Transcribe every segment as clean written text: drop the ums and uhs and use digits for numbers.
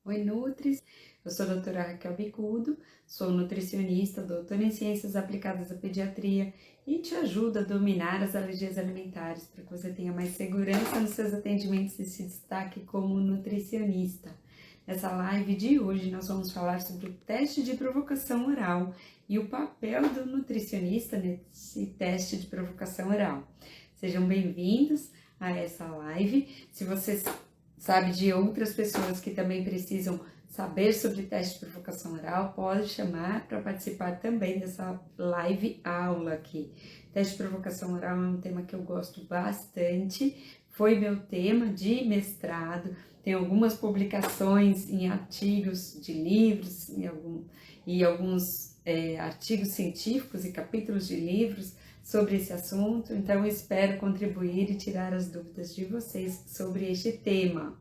Oi, Nutris! Eu sou a doutora Raquel Bicudo, sou nutricionista, doutora em Ciências Aplicadas à Pediatria e te ajudo a dominar as alergias alimentares para que você tenha mais segurança nos seus atendimentos e se destaque como nutricionista. Nessa live de hoje nós vamos falar sobre o teste de provocação oral e o papel do nutricionista nesse teste de provocação oral. Sejam bem-vindos a essa live. Se vocês sabe de outras pessoas que também precisam saber sobre teste de provocação oral, pode chamar para participar também dessa live aula aqui. Teste de provocação oral é um tema que eu gosto bastante, foi meu tema de mestrado, tem algumas publicações em artigos de livros e alguns artigos científicos e capítulos de livros sobre esse assunto, então eu espero contribuir e tirar as dúvidas de vocês sobre este tema.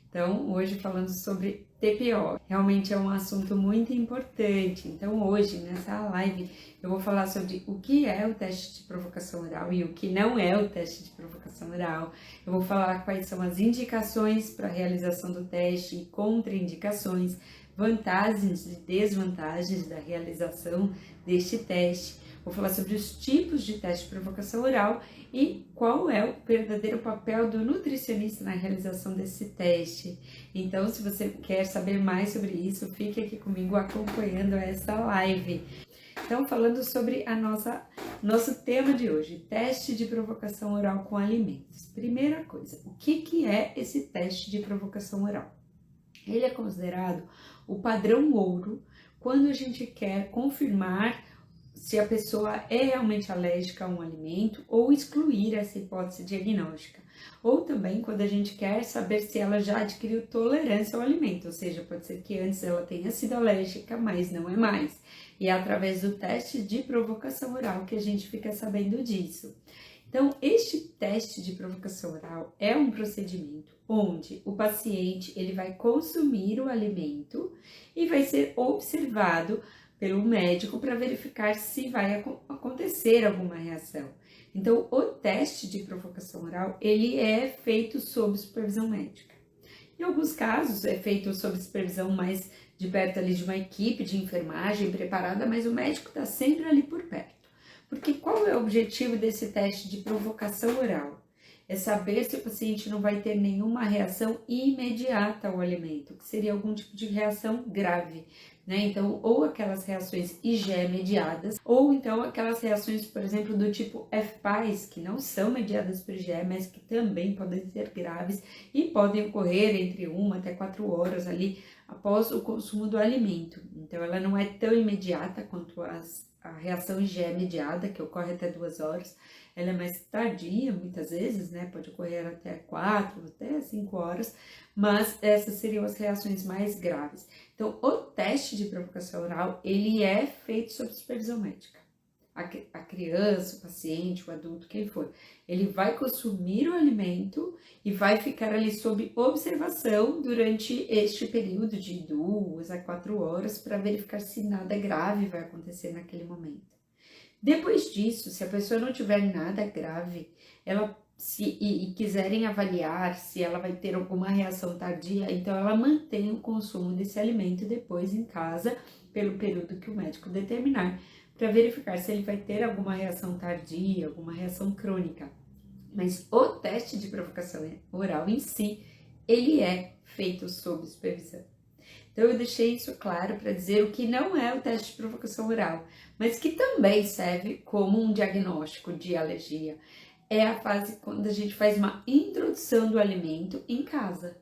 Então, hoje falando sobre TPO, realmente é um assunto muito importante. Então, hoje, nessa live, eu vou falar sobre o que é o teste de provocação oral e o que não é o teste de provocação oral. Eu vou falar quais são as indicações para a realização do teste e contraindicações, vantagens e desvantagens da realização deste teste. Vou falar sobre os tipos de teste de provocação oral e qual é o verdadeiro papel do nutricionista na realização desse teste. Então, se você quer saber mais sobre isso, fique aqui comigo acompanhando essa live. Então, falando sobre nosso tema de hoje, teste de provocação oral com alimentos. Primeira coisa, o que é esse teste de provocação oral? Ele é considerado o padrão ouro quando a gente quer confirmar se a pessoa é realmente alérgica a um alimento ou excluir essa hipótese diagnóstica. Ou também quando a gente quer saber se ela já adquiriu tolerância ao alimento, ou seja, pode ser que antes ela tenha sido alérgica, mas não é mais. E é através do teste de provocação oral que a gente fica sabendo disso. Então, este teste de provocação oral é um procedimento onde o paciente ele vai consumir o alimento e vai ser observado pelo médico para verificar se vai acontecer alguma reação. Então, o teste de provocação oral, ele é feito sob supervisão médica. Em alguns casos, é feito sob supervisão mais de perto ali de uma equipe de enfermagem preparada, mas o médico está sempre ali por perto. Porque qual é o objetivo desse teste de provocação oral? É saber se o paciente não vai ter nenhuma reação imediata ao alimento, que seria algum tipo de reação grave, né? Então, ou aquelas reações IgE mediadas, ou então aquelas reações, por exemplo, do tipo FPAS, que não são mediadas por IgE, mas que também podem ser graves e podem ocorrer entre 1 até 4 horas ali após o consumo do alimento. Então, ela não é tão imediata quanto a reação IgE mediada, que ocorre até 2 horas, ela é mais tardia, muitas vezes, né? Pode ocorrer até 4, até 5 horas, mas essas seriam as reações mais graves. Então, o teste de provocação oral, ele é feito sob supervisão médica. A criança, o paciente, o adulto, quem for, ele vai consumir o alimento e vai ficar ali sob observação durante este período de 2 a 4 horas para verificar se nada grave vai acontecer naquele momento. Depois disso, se a pessoa não tiver nada grave, e quiserem avaliar se ela vai ter alguma reação tardia, então ela mantém o consumo desse alimento depois em casa, pelo período que o médico determinar, para verificar se ele vai ter alguma reação tardia, alguma reação crônica. Mas o teste de provocação oral em si, ele é feito sob supervisão. Então, eu deixei isso claro para dizer o que não é o teste de provocação oral, mas que também serve como um diagnóstico de alergia. É a fase quando a gente faz uma introdução do alimento em casa.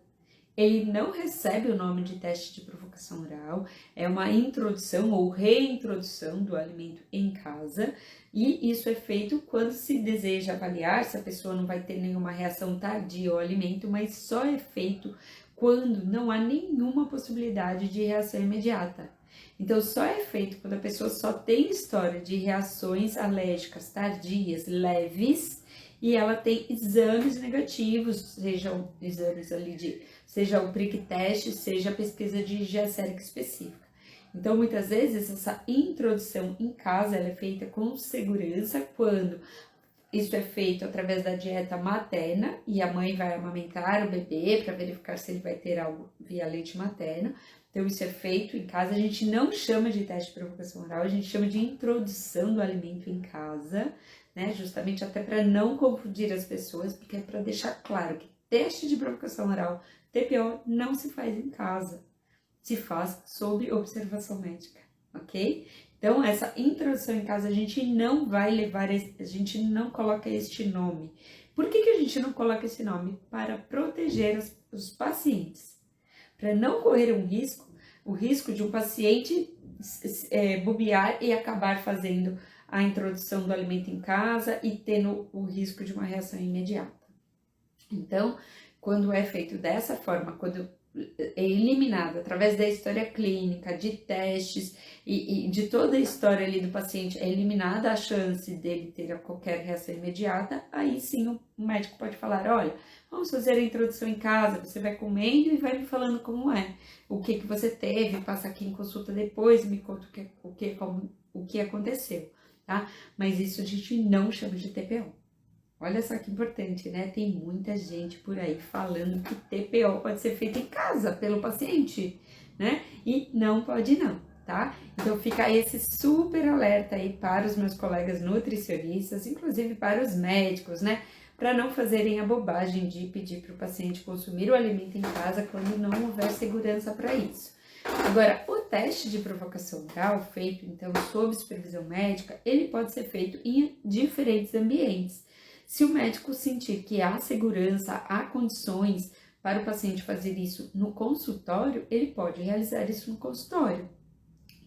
Ele não recebe o nome de teste de provocação oral, é uma introdução ou reintrodução do alimento em casa, e isso é feito quando se deseja avaliar se a pessoa não vai ter nenhuma reação tardia ao alimento, mas só é feito quando não há nenhuma possibilidade de reação imediata. Então, só é feito quando a pessoa só tem história de reações alérgicas tardias, leves, e ela tem exames negativos, sejam exames ali seja o prick teste, seja a pesquisa de IgE sérica específica. Então, muitas vezes, essa introdução em casa ela é feita com segurança quando isso é feito através da dieta materna e a mãe vai amamentar o bebê para verificar se ele vai ter algo via leite materno. Então, isso é feito em casa. A gente não chama de teste de provocação oral, a gente chama de introdução do alimento em casa, né? Justamente até para não confundir as pessoas, porque é para deixar claro que teste de provocação oral, TPO, não se faz em casa, se faz sob observação médica, ok? Então, essa introdução em casa, a gente não vai levar, a gente não coloca este nome. Por que a gente não coloca esse nome? Para proteger os pacientes. Para não correr o risco de um paciente bobear e acabar fazendo a introdução do alimento em casa e tendo o risco de uma reação imediata. Então, quando é feito dessa forma, quando é eliminado através da história clínica, de testes e de toda a história ali do paciente, é eliminada a chance dele ter qualquer reação imediata, aí sim o médico pode falar, olha, vamos fazer a introdução em casa, você vai comendo e vai me falando como é, o que você teve, passa aqui em consulta depois, me conta o que aconteceu, tá? Mas isso a gente não chama de TPO. Olha só que importante, né? Tem muita gente por aí falando que TPO pode ser feito em casa pelo paciente, né? E não pode não, tá? Então fica esse super alerta aí para os meus colegas nutricionistas, inclusive para os médicos, né? Para não fazerem a bobagem de pedir para o paciente consumir o alimento em casa quando não houver segurança para isso. Agora, o teste de provocação oral, feito então sob supervisão médica, ele pode ser feito em diferentes ambientes. Se o médico sentir que há segurança, há condições para o paciente fazer isso no consultório, ele pode realizar isso no consultório.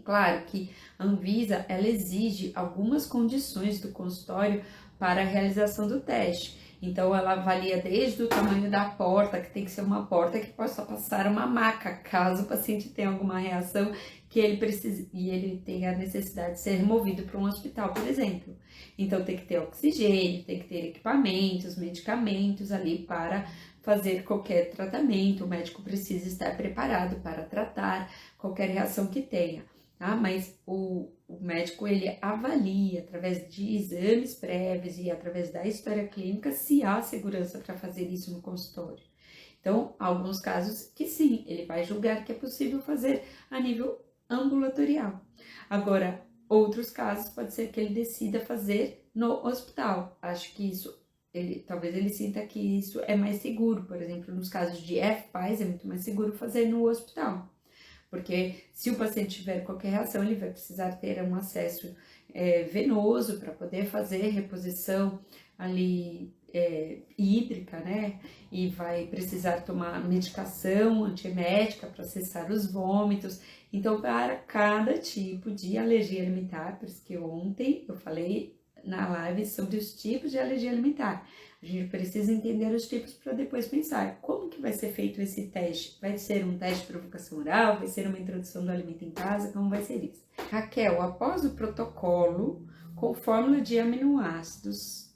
Claro que a Anvisa, ela exige algumas condições do consultório para a realização do teste. Então, ela avalia desde o tamanho da porta, que tem que ser uma porta que possa passar uma maca, caso o paciente tenha alguma reação que ele precise e ele tenha a necessidade de ser removido para um hospital, por exemplo. Então, tem que ter oxigênio, tem que ter equipamentos, medicamentos ali para fazer qualquer tratamento. O médico precisa estar preparado para tratar qualquer reação que tenha. Tá? Mas o médico, ele avalia através de exames prévios e através da história clínica se há segurança para fazer isso no consultório. Então, há alguns casos que sim, ele vai julgar que é possível fazer a nível ambulatorial. Agora, outros casos pode ser que ele decida fazer no hospital. Acho que isso, talvez ele sinta que isso é mais seguro. Por exemplo, nos casos de FPAS é muito mais seguro fazer no hospital. Porque se o paciente tiver qualquer reação, ele vai precisar ter um acesso venoso para poder fazer reposição ali hídrica, né? E vai precisar tomar medicação antiemética para cessar os vômitos. Então, para cada tipo de alergia alimentar, por isso que ontem eu falei na live sobre os tipos de alergia alimentar. A gente precisa entender os tipos para depois pensar como que vai ser feito esse teste. Vai ser um teste de provocação oral? Vai ser uma introdução do alimento em casa? Como vai ser isso? Raquel, após o protocolo com fórmula de aminoácidos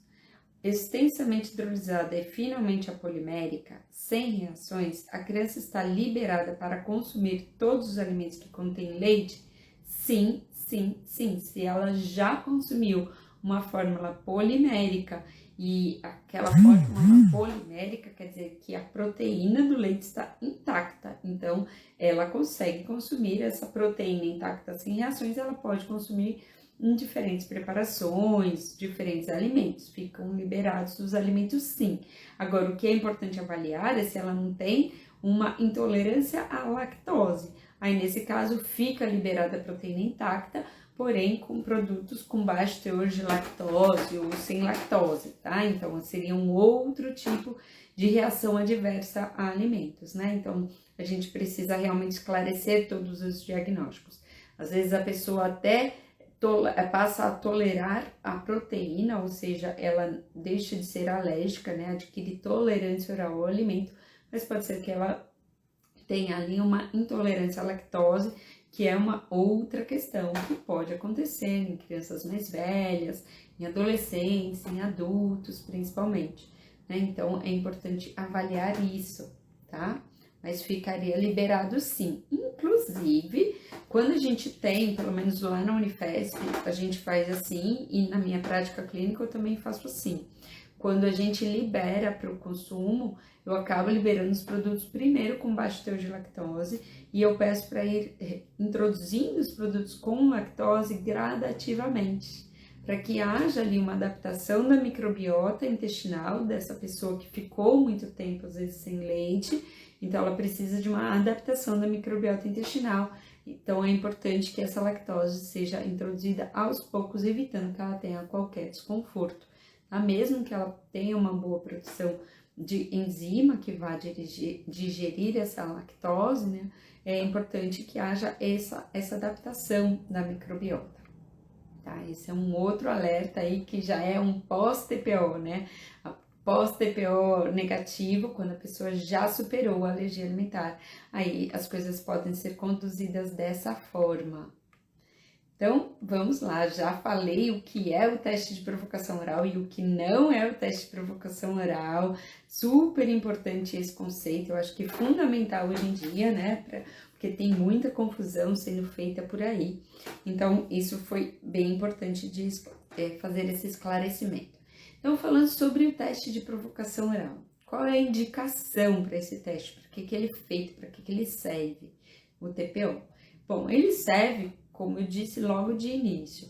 extensamente hidrolisada e finalmente apolimérica, sem reações, a criança está liberada para consumir todos os alimentos que contêm leite? Sim, sim, sim. Se ela já consumiu uma fórmula polimérica e aquela fórmula polimérica quer dizer que a proteína do leite está intacta, então ela consegue consumir essa proteína intacta sem reações, ela pode consumir em diferentes preparações, diferentes alimentos, ficam liberados os alimentos sim. Agora, o que é importante avaliar é se ela não tem uma intolerância à lactose. Aí, nesse caso, fica liberada a proteína intacta, porém com produtos com baixo teor de lactose ou sem lactose, tá? Então, seria um outro tipo de reação adversa a alimentos, né? Então, a gente precisa realmente esclarecer todos os diagnósticos. Às vezes, a pessoa até passa a tolerar a proteína, ou seja, ela deixa de ser alérgica, né? Adquire tolerância oral ao alimento, mas pode ser que ela tenha ali uma intolerância à lactose, que é uma outra questão que pode acontecer em crianças mais velhas, em adolescentes, em adultos principalmente, né? Então, é importante avaliar isso, tá? mas ficaria liberado sim. Inclusive, quando a gente tem, pelo menos lá na Unifesp, a gente faz assim, e na minha prática clínica eu também faço assim. Quando a gente libera para o consumo, eu acabo liberando os produtos primeiro com baixo teor de lactose e eu peço para ir introduzindo os produtos com lactose gradativamente, para que haja ali uma adaptação da microbiota intestinal dessa pessoa que ficou muito tempo, às vezes, sem leite, então ela precisa de uma adaptação da microbiota intestinal. Então é importante que essa lactose seja introduzida aos poucos, evitando que ela tenha qualquer desconforto. Mesmo que ela tenha uma boa produção de enzima que vá digerir essa lactose, né, é importante que haja essa adaptação da microbiota. Tá? Esse é um outro alerta aí que já é um pós-TPO, né? Pós-TPO negativo, quando a pessoa já superou a alergia alimentar, aí as coisas podem ser conduzidas dessa forma. Então, vamos lá, já falei o que é o teste de provocação oral e o que não é o teste de provocação oral. Super importante esse conceito, eu acho que é fundamental hoje em dia, né? Porque tem muita confusão sendo feita por aí. Então, isso foi bem importante de fazer esse esclarecimento. Então, falando sobre o teste de provocação oral, qual é a indicação para esse teste? Para que ele é feito? Para que ele serve? O TPO. Bom, ele serve, como eu disse logo de início,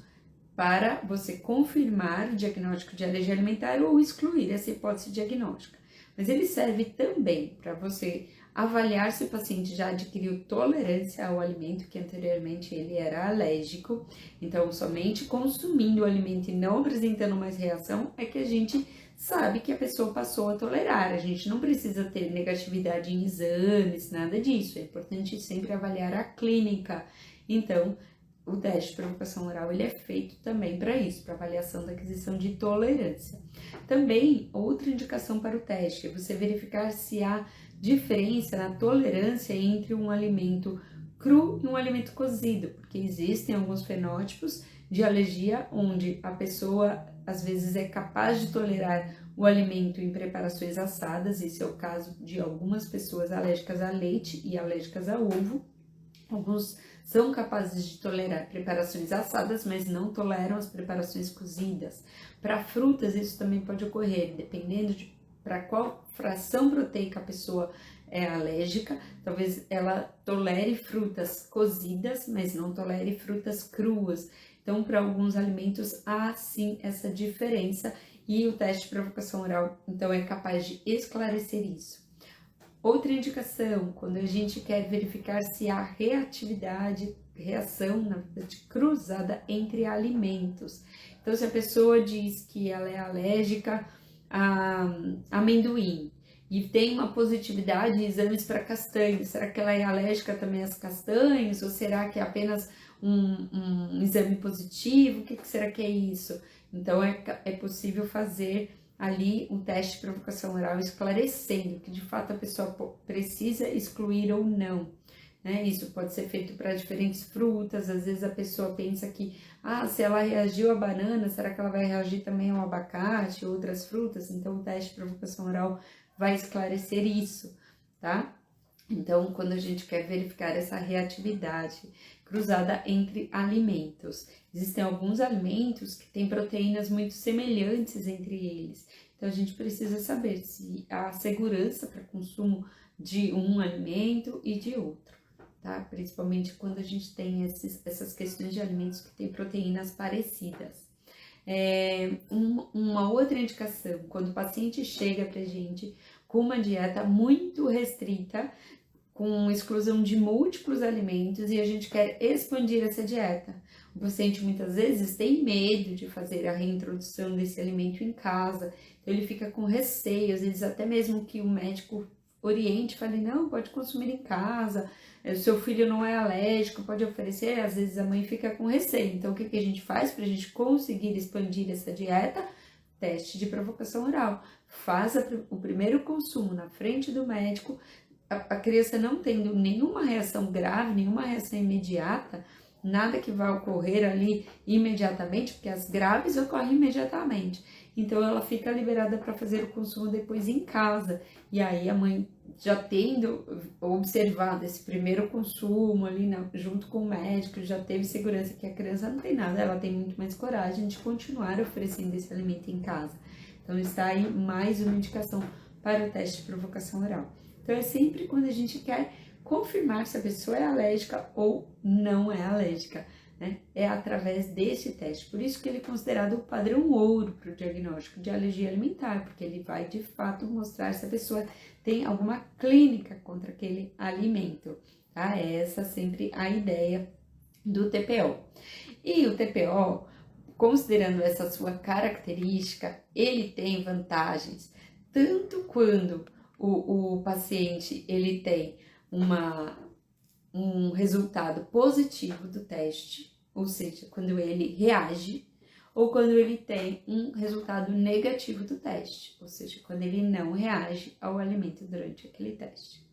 para você confirmar o diagnóstico de alergia alimentar ou excluir essa hipótese diagnóstica. Mas ele serve também para você avaliar se o paciente já adquiriu tolerância ao alimento que anteriormente ele era alérgico. Então, somente consumindo o alimento e não apresentando mais reação é que a gente sabe que a pessoa passou a tolerar. A gente não precisa ter negatividade em exames, nada disso. É importante sempre avaliar a clínica. Então, o teste de provocação oral ele é feito também para isso, para avaliação da aquisição de tolerância. Também, outra indicação para o teste é você verificar se há diferença na tolerância entre um alimento cru e um alimento cozido, porque existem alguns fenótipos de alergia onde a pessoa às vezes é capaz de tolerar o alimento em preparações assadas, esse é o caso de algumas pessoas alérgicas a leite e alérgicas a ovo. Alguns são capazes de tolerar preparações assadas, mas não toleram as preparações cozidas. Para frutas, isso também pode ocorrer, dependendo de para qual fração proteica a pessoa é alérgica. Talvez ela tolere frutas cozidas, mas não tolere frutas cruas. Então, para alguns alimentos, há sim essa diferença e o teste de provocação oral, então, é capaz de esclarecer isso. Outra indicação, quando a gente quer verificar se há reação, na verdade, cruzada entre alimentos. Então, se a pessoa diz que ela é alérgica a amendoim e tem uma positividade em exames para castanhas, será que ela é alérgica também às castanhas? Ou será que é apenas um exame positivo? O que será que é isso? Então, é possível fazer ali um teste de provocação oral esclarecendo que de fato a pessoa precisa excluir ou não, né? Isso pode ser feito para diferentes frutas, às vezes a pessoa pensa que, se ela reagiu à banana, será que ela vai reagir também ao abacate, outras frutas? Então o teste de provocação oral vai esclarecer isso, tá? Então, quando a gente quer verificar essa reatividade cruzada entre alimentos, existem alguns alimentos que têm proteínas muito semelhantes entre eles. Então, a gente precisa saber se há segurança para consumo de um alimento e de outro, tá? Principalmente quando a gente tem essas questões de alimentos que têm proteínas parecidas. Uma outra indicação, quando o paciente chega pra gente com uma dieta muito restrita, com exclusão de múltiplos alimentos e a gente quer expandir essa dieta. O paciente muitas vezes tem medo de fazer a reintrodução desse alimento em casa, então ele fica com receio, às vezes até mesmo que o médico oriente, fale, não, pode consumir em casa, o seu filho não é alérgico, pode oferecer, às vezes a mãe fica com receio. Então o que a gente faz para a gente conseguir expandir essa dieta? Teste de provocação oral. Faça o primeiro consumo na frente do médico, a criança não tendo nenhuma reação grave, nenhuma reação imediata, nada que vai ocorrer ali imediatamente, porque as graves ocorrem imediatamente. Então, ela fica liberada para fazer o consumo depois em casa. E aí, a mãe já tendo observado esse primeiro consumo ali junto com o médico, já teve segurança que a criança não tem nada, ela tem muito mais coragem de continuar oferecendo esse alimento em casa. Então está aí mais uma indicação para o teste de provocação oral. Então é sempre quando a gente quer confirmar se a pessoa é alérgica ou não é alérgica, né? É através desse teste. Por isso que ele é considerado o padrão ouro para o diagnóstico de alergia alimentar, porque ele vai de fato mostrar se a pessoa tem alguma clínica contra aquele alimento, tá? É essa sempre a ideia do TPO. E o TPO, considerando essa sua característica, ele tem vantagens, tanto quando o paciente ele tem um resultado positivo do teste, ou seja, quando ele reage, ou quando ele tem um resultado negativo do teste, ou seja, quando ele não reage ao alimento durante aquele teste.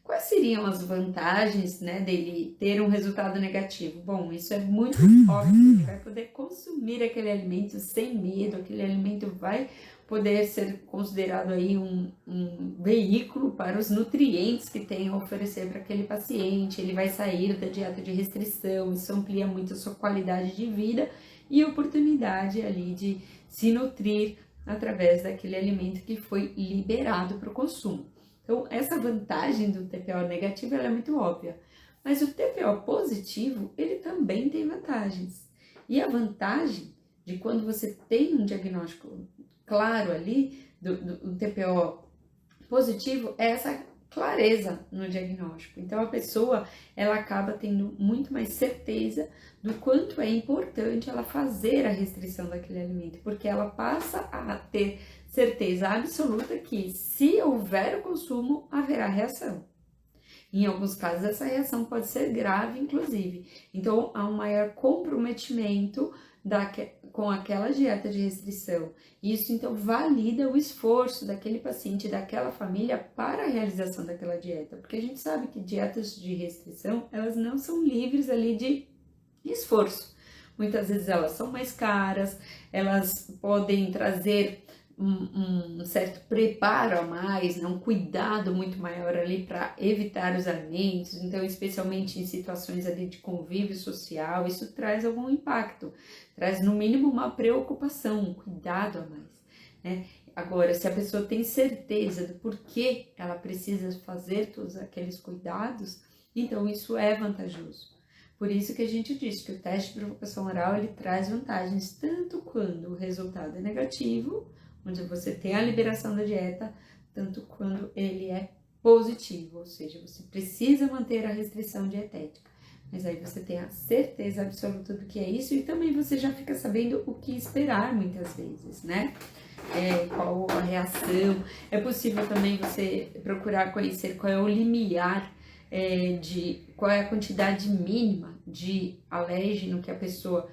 Quais seriam as vantagens, né, dele ter um resultado negativo? Bom, isso é muito óbvio, ele vai poder consumir aquele alimento sem medo, aquele alimento vai poder ser considerado aí um veículo para os nutrientes que tem a oferecer para aquele paciente, ele vai sair da dieta de restrição, isso amplia muito a sua qualidade de vida e oportunidade ali de se nutrir através daquele alimento que foi liberado para o consumo. Então, essa vantagem do TPO negativo ela é muito óbvia, mas o TPO positivo, ele também tem vantagens. E a vantagem de quando você tem um diagnóstico claro ali do TPO positivo é essa clareza no diagnóstico. Então, a pessoa, ela acaba tendo muito mais certeza do quanto é importante ela fazer a restrição daquele alimento, porque ela passa a ter certeza absoluta que se houver o consumo, haverá reação. Em alguns casos, essa reação pode ser grave, inclusive. Então, há um maior comprometimento com aquela dieta de restrição. Isso, então, valida o esforço daquele paciente, daquela família para a realização daquela dieta. Porque a gente sabe que dietas de restrição, elas não são livres ali de esforço. Muitas vezes elas são mais caras, elas podem trazer um certo preparo a mais, né? Um cuidado muito maior ali para evitar os alimentos, então especialmente em situações ali de convívio social, isso traz algum impacto, traz no mínimo uma preocupação, um cuidado a mais, né? Agora, se a pessoa tem certeza do porquê ela precisa fazer todos aqueles cuidados, então isso é vantajoso. Por isso que a gente diz que o teste de provocação oral ele traz vantagens tanto quando o resultado é negativo, onde você tem a liberação da dieta, tanto quando ele é positivo, ou seja, você precisa manter a restrição dietética, mas aí você tem a certeza absoluta do que é isso e também você já fica sabendo o que esperar muitas vezes, né? Qual a reação, é possível também você procurar conhecer qual é o limiar de qual é a quantidade mínima de alérgeno que a pessoa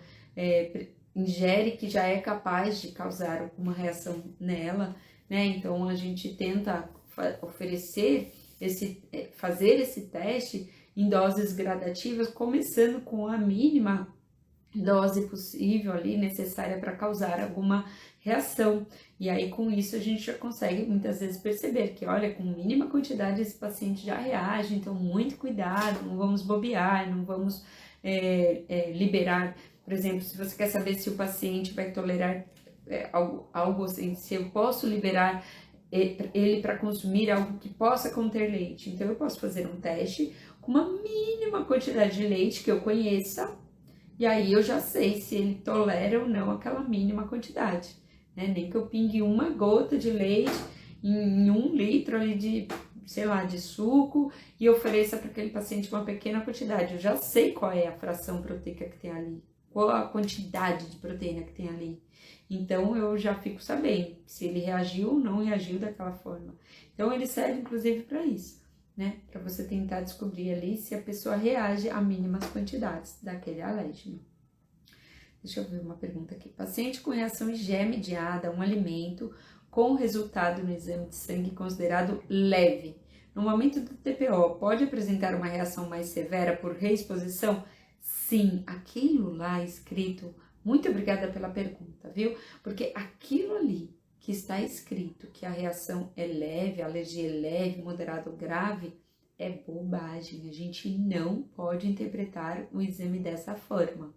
ingere que já é capaz de causar alguma reação nela, né? Então a gente tenta oferecer fazer esse teste em doses gradativas, começando com a mínima dose possível ali necessária para causar alguma reação. E aí com isso a gente já consegue muitas vezes perceber que, olha, com mínima quantidade esse paciente já reage, então muito cuidado, não vamos bobear, não vamos liberar. Por exemplo, se você quer saber se o paciente vai tolerar algo assim, se eu posso liberar ele para consumir algo que possa conter leite, então eu posso fazer um teste com uma mínima quantidade de leite que eu conheça, e aí eu já sei se ele tolera ou não aquela mínima quantidade, né? Nem que eu pingue uma gota de leite em 1 litro ali de, sei lá, de suco e ofereça para aquele paciente uma pequena quantidade. Eu já sei qual é a fração proteica que tem ali, qual a quantidade de proteína que tem ali. Então, eu já fico sabendo se ele reagiu ou não reagiu daquela forma. Então, ele serve, inclusive, para isso, né? Para você tentar descobrir ali se a pessoa reage a mínimas quantidades daquele alérgeno. Deixa eu ver uma pergunta aqui. Paciente com reação IgE mediada a um alimento com resultado no exame de sangue considerado leve. No momento do TPO, pode apresentar uma reação mais severa por reexposição? Sim, aquilo lá escrito, muito obrigada pela pergunta, viu? Porque aquilo ali que está escrito que a reação é leve, a alergia é leve, moderada ou grave, é bobagem. A gente não pode interpretar o exame dessa forma.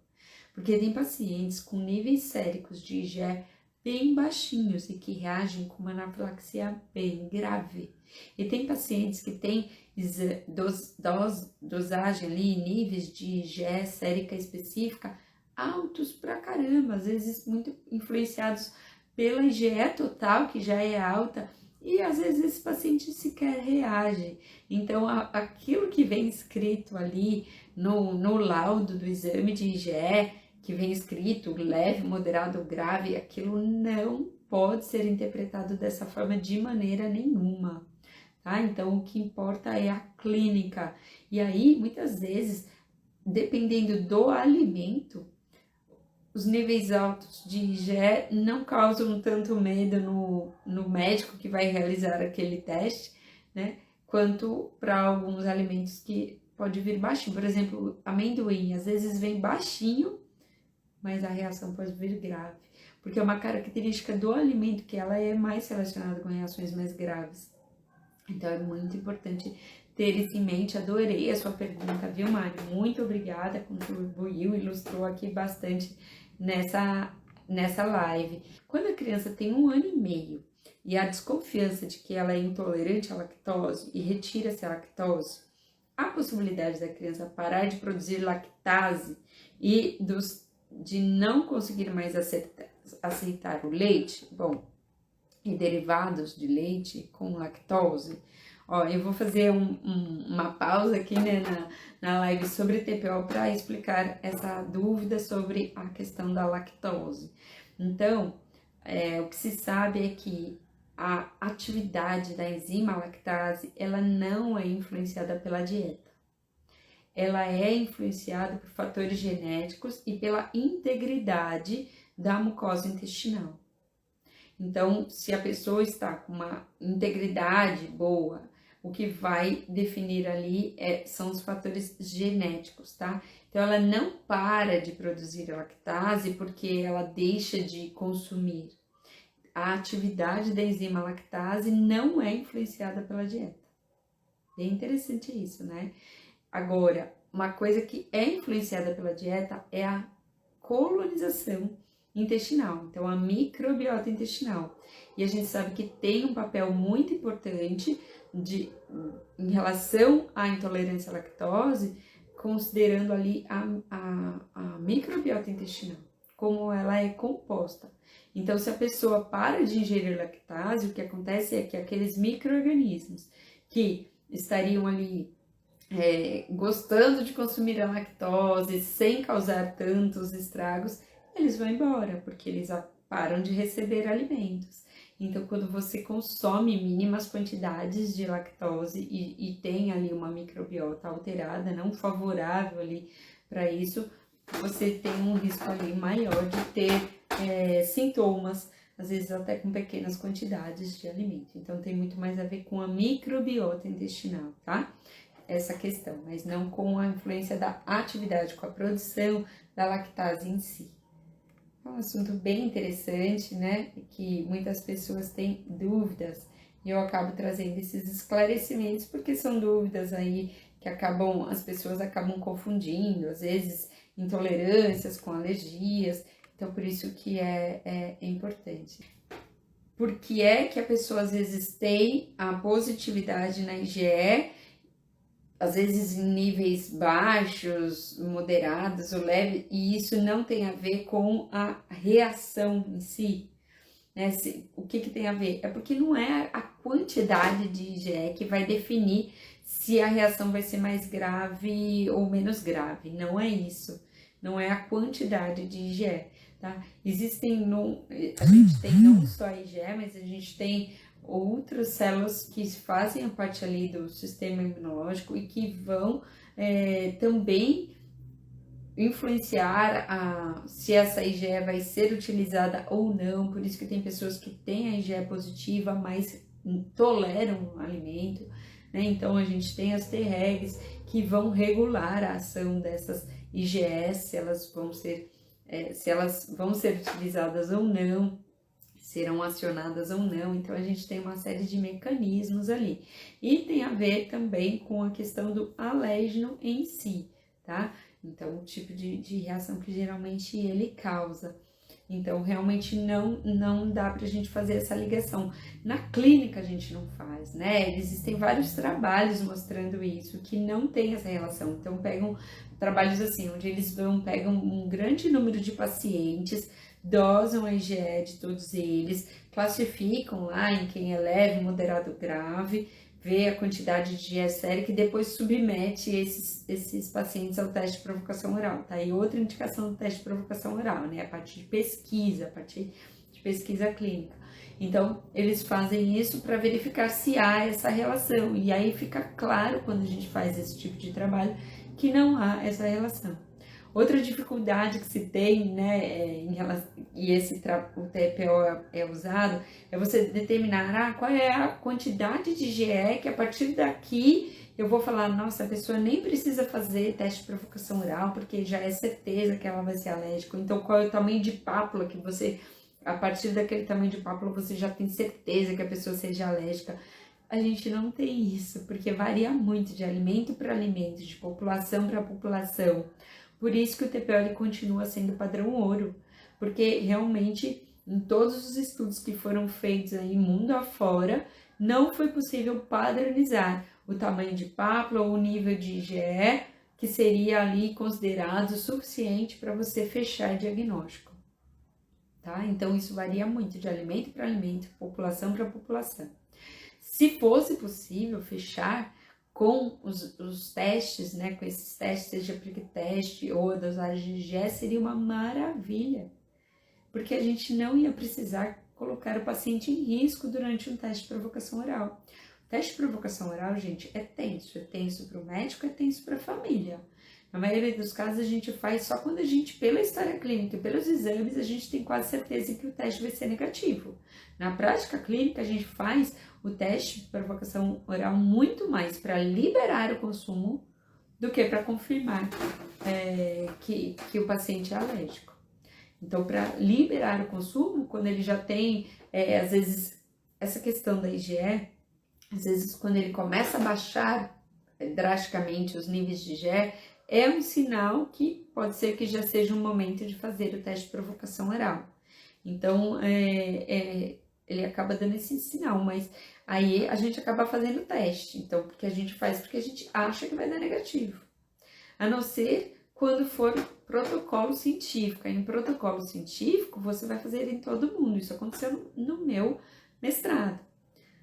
Porque tem pacientes com níveis séricos de IgE bem baixinhos e que reagem com uma anafilaxia bem grave. E tem pacientes que têm dosagem ali, níveis de IgE sérica específica altos pra caramba, às vezes muito influenciados pela IgE total, que já é alta, e às vezes esse paciente sequer reage. Então, aquilo que vem escrito ali no laudo do exame de IgE, que vem escrito leve, moderado ou grave, aquilo não pode ser interpretado dessa forma de maneira nenhuma, tá? Então, o que importa é a clínica. E aí, muitas vezes, dependendo do alimento, os níveis altos de IgE não causam tanto medo no médico que vai realizar aquele teste, né? Quanto para alguns alimentos que pode vir baixinho. Por exemplo, amendoim, às vezes vem baixinho, mas a reação pode vir grave. Porque é uma característica do alimento que ela é mais relacionada com reações mais graves. Então, é muito importante ter isso em mente. Adorei a sua pergunta, viu, Mário? Muito obrigada, contribuiu, ilustrou aqui bastante nessa live. Quando a criança tem 1 ano e meio e a desconfiança de que ela é intolerante à lactose e retira-se a lactose, a possibilidade da criança parar de produzir lactase e de não conseguir mais aceitar o leite, bom, e derivados de leite com lactose. Ó, eu vou fazer uma pausa aqui, né, na live sobre TPO para explicar essa dúvida sobre a questão da lactose. Então, o que se sabe é que a atividade da enzima lactase, ela não é influenciada pela dieta. Ela é influenciada por fatores genéticos e pela integridade da mucosa intestinal. Então, se a pessoa está com uma integridade boa, o que vai definir ali são os fatores genéticos, tá? Então, ela não para de produzir lactase porque ela deixa de consumir. A atividade da enzima lactase não é influenciada pela dieta. Bem interessante isso, né? Agora, uma coisa que é influenciada pela dieta é a colonização intestinal, então a microbiota intestinal. E a gente sabe que tem um papel muito importante em relação à intolerância à lactose, considerando ali a microbiota intestinal, como ela é composta. Então, se a pessoa para de ingerir lactase, o que acontece é que aqueles micro-organismos que estariam ali gostando de consumir a lactose sem causar tantos estragos, eles vão embora, porque eles param de receber alimentos. Então, quando você consome mínimas quantidades de lactose e tem ali uma microbiota alterada, não favorável ali para isso, você tem um risco ali maior de ter sintomas, às vezes até com pequenas quantidades de alimento. Então, tem muito mais a ver com a microbiota intestinal, tá? Essa questão, mas não com a influência da atividade, com a produção da lactase em si. É um assunto bem interessante, né? Que muitas pessoas têm dúvidas e eu acabo trazendo esses esclarecimentos porque são dúvidas aí que as pessoas acabam confundindo, às vezes intolerâncias com alergias, então por isso que é importante. Por que é que a pessoa às vezes tem a positividade na IgE, às vezes em níveis baixos, moderados ou leves, e isso não tem a ver com a reação em si, né? O que tem a ver? É porque não é a quantidade de IgE que vai definir se a reação vai ser mais grave ou menos grave, não é isso, não é a quantidade de IgE, tá? A gente tem não só IgE, mas a gente tem outras células que fazem a parte ali do sistema imunológico e que vão também influenciar se essa IgE vai ser utilizada ou não. Por isso que tem pessoas que têm a IgE positiva, mas toleram o alimento, né? Então a gente tem as Tregs que vão regular a ação dessas IgEs, se elas vão ser utilizadas ou não. serão acionadas ou não. Então a gente tem uma série de mecanismos ali. E tem a ver também com a questão do alérgeno em si, tá? Então o tipo de reação que geralmente ele causa. Então realmente não dá pra gente fazer essa ligação. Na clínica a gente não faz, né? Existem vários trabalhos mostrando isso, que não tem essa relação. Então pegam trabalhos assim, onde eles pegam um grande número de pacientes, dosam a IgE de todos eles, classificam lá em quem é leve, moderado, grave, vê a quantidade de IgE sérica e depois submete esses pacientes ao teste de provocação oral, tá? E outra indicação do teste de provocação oral, né? A partir de pesquisa, a partir de pesquisa clínica. Então, eles fazem isso para verificar se há essa relação. E aí fica claro, quando a gente faz esse tipo de trabalho, que não há essa relação. Outra dificuldade que se tem, né, em relação, e o TPO é usado, é você determinar qual é a quantidade de IgE que a partir daqui eu vou falar, nossa, a pessoa nem precisa fazer teste de provocação oral, porque já é certeza que ela vai ser alérgica. Então, qual é o tamanho de pápula que você, a partir daquele tamanho de pápula, você já tem certeza que a pessoa seja alérgica. A gente não tem isso, porque varia muito de alimento para alimento, de população para população. Por isso que o TPO ele continua sendo padrão ouro, porque realmente em todos os estudos que foram feitos aí mundo afora, não foi possível padronizar o tamanho de pápula ou o nível de IgE, que seria ali considerado suficiente para você fechar diagnóstico, tá? Então isso varia muito de alimento para alimento, população para população. Se fosse possível fechar com os testes, né, com esses testes, seja prick teste ou a dosagem de IgE, seria uma maravilha, porque a gente não ia precisar colocar o paciente em risco durante um teste de provocação oral. O teste de provocação oral, gente, é tenso para o médico, é tenso para a família. Na maioria dos casos a gente faz só quando a gente, pela história clínica e pelos exames, a gente tem quase certeza que o teste vai ser negativo. Na prática clínica a gente faz o teste de provocação oral muito mais para liberar o consumo do que para confirmar que o paciente é alérgico. Então, para liberar o consumo, quando ele já tem, às vezes, essa questão da IgE, às vezes quando ele começa a baixar drasticamente os níveis de IgE, é um sinal que pode ser que já seja um momento de fazer o teste de provocação oral. Então, ele acaba dando esse sinal, mas aí a gente acaba fazendo o teste. Então, porque a gente faz porque a gente acha que vai dar negativo. A não ser quando for protocolo científico. Aí, em protocolo científico, você vai fazer em todo mundo. Isso aconteceu no meu mestrado.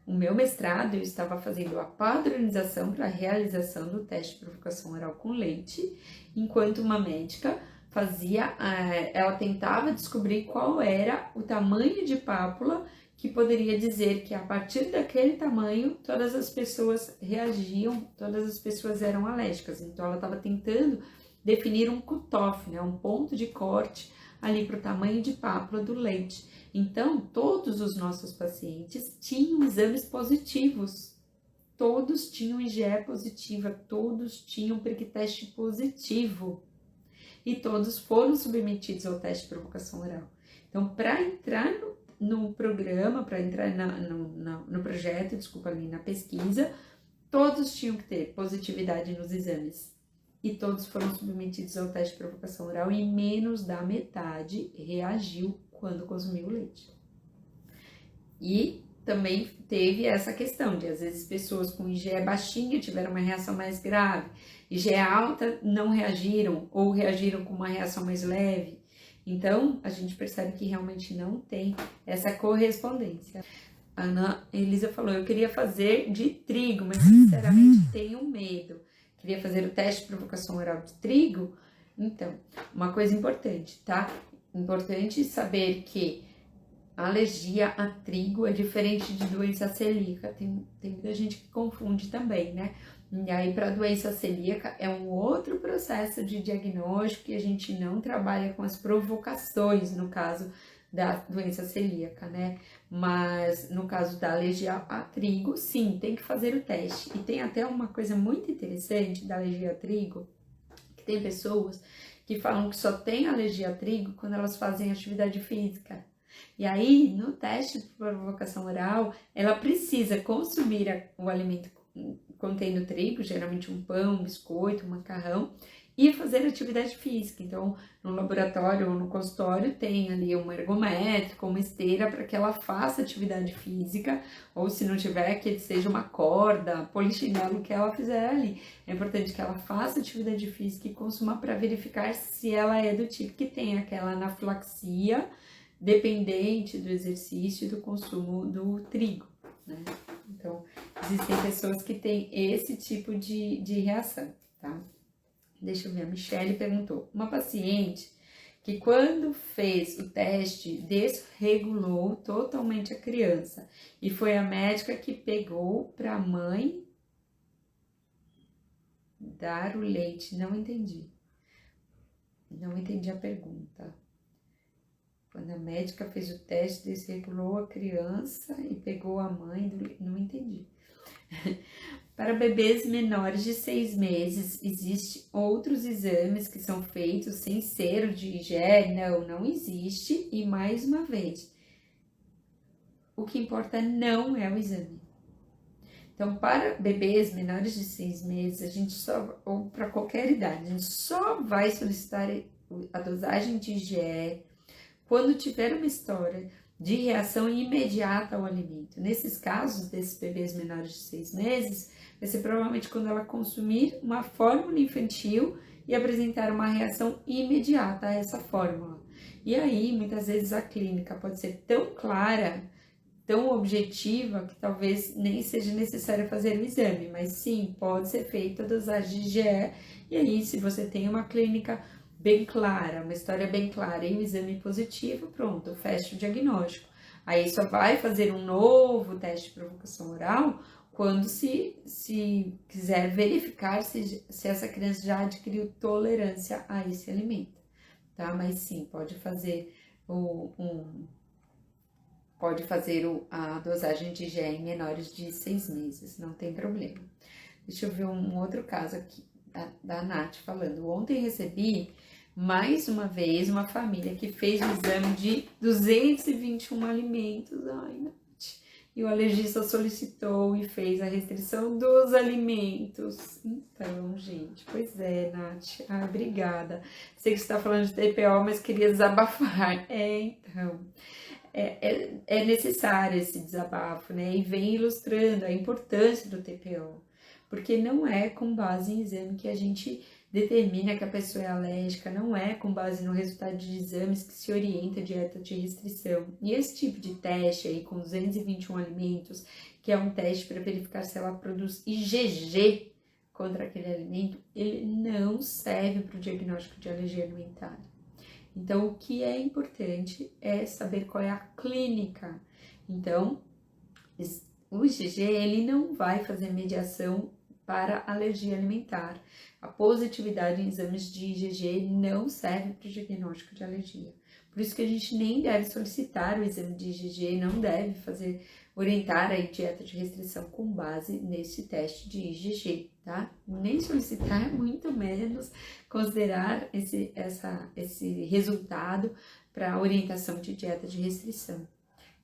O meu mestrado, eu estava fazendo a padronização para a realização do teste de provocação oral com leite, enquanto uma médica ela tentava descobrir qual era o tamanho de pápula que poderia dizer que a partir daquele tamanho todas as pessoas reagiam, todas as pessoas eram alérgicas. Então ela estava tentando definir um cutoff, né, um ponto de corte ali para o tamanho de pápula do leite. Então, todos os nossos pacientes tinham exames positivos, todos tinham IgE positiva, todos tinham prick teste positivo e todos foram submetidos ao teste de provocação oral. Então, para entrar no programa, para entrar no projeto, ali na pesquisa, todos tinham que ter positividade nos exames e todos foram submetidos ao teste de provocação oral e menos da metade reagiu quando consumiu o leite. E também teve essa questão de, às vezes, pessoas com IgE baixinha tiveram uma reação mais grave, IgE alta não reagiram ou reagiram com uma reação mais leve. Então, a gente percebe que realmente não tem essa correspondência. A Ana Elisa falou, eu queria fazer de trigo, mas sinceramente tenho medo. Queria fazer o teste de provocação oral de trigo. Então, uma coisa importante, tá? Importante saber que a alergia a trigo é diferente de doença celíaca. Tem muita gente que confunde também, né? E aí, para doença celíaca, é um outro processo de diagnóstico e a gente não trabalha com as provocações, no caso da doença celíaca, né? Mas no caso da alergia a trigo, sim, tem que fazer o teste. E tem até uma coisa muito interessante da alergia a trigo, que tem pessoas que falam que só tem alergia a trigo quando elas fazem atividade física. E aí, no teste de provocação oral, ela precisa consumir o alimento contendo trigo, geralmente um pão, um biscoito, um macarrão, e fazer atividade física. Então, no laboratório ou no consultório tem ali um ergométrico, uma esteira para que ela faça atividade física, ou se não tiver, que seja uma corda, polichinelo que ela fizer ali. É importante que ela faça atividade física e consuma para verificar se ela é do tipo que tem aquela anafilaxia dependente do exercício e do consumo do trigo, né? Então, existem pessoas que têm esse tipo de reação, tá? Deixa eu ver, a Michelle perguntou. Uma paciente que quando fez o teste desregulou totalmente a criança e foi a médica que pegou para a mãe dar o leite. Não entendi. Não entendi a pergunta. Quando a médica fez o teste, desregulou a criança e pegou a mãe do leite. Não entendi. Para bebês menores de 6 meses, existem outros exames que são feitos sem ser o de IgE? Não existe. E mais uma vez, o que importa não é o exame. Então, para bebês menores de 6 meses, a gente só, ou para qualquer idade, a gente só vai solicitar a dosagem de IgE quando tiver uma história de reação imediata ao alimento. Nesses casos, desses bebês menores de 6 meses, vai ser provavelmente quando ela consumir uma fórmula infantil e apresentar uma reação imediata a essa fórmula. E aí, muitas vezes, a clínica pode ser tão clara, tão objetiva, que talvez nem seja necessário fazer o exame, mas sim, pode ser feita a dosagem de IgE, e aí, se você tem uma clínica bem clara, uma história bem clara e um exame positivo, pronto, fecha o diagnóstico. Aí só vai fazer um novo teste de provocação oral quando se quiser verificar se essa criança já adquiriu tolerância a esse alimento, tá? Mas sim, pode fazer a dosagem de IgE em menores de 6 meses, não tem problema. Deixa eu ver um outro caso aqui, da Nath falando. Ontem recebi mais uma vez uma família que fez o exame de 221 alimentos. Ai, Nath. E o alergista solicitou e fez a restrição dos alimentos. Então, gente, pois é, Nath. Ai, obrigada. Sei que você está falando de TPO, mas queria desabafar. Então, é necessário esse desabafo, né? E vem ilustrando a importância do TPO. Porque não é com base em exame que a gente determina que a pessoa é alérgica, não é com base no resultado de exames que se orienta a dieta de restrição. E esse tipo de teste aí, com 221 alimentos, que é um teste para verificar se ela produz IgG contra aquele alimento, ele não serve para o diagnóstico de alergia alimentar. Então, o que é importante é saber qual é a clínica. Então, o IgG, ele não vai fazer mediação para alergia alimentar. A positividade em exames de IgG não serve para o diagnóstico de alergia. Por isso que a gente nem deve solicitar o exame de IgG, não deve orientar a dieta de restrição com base nesse teste de IgG, tá? Nem solicitar, muito menos considerar esse resultado para orientação de dieta de restrição.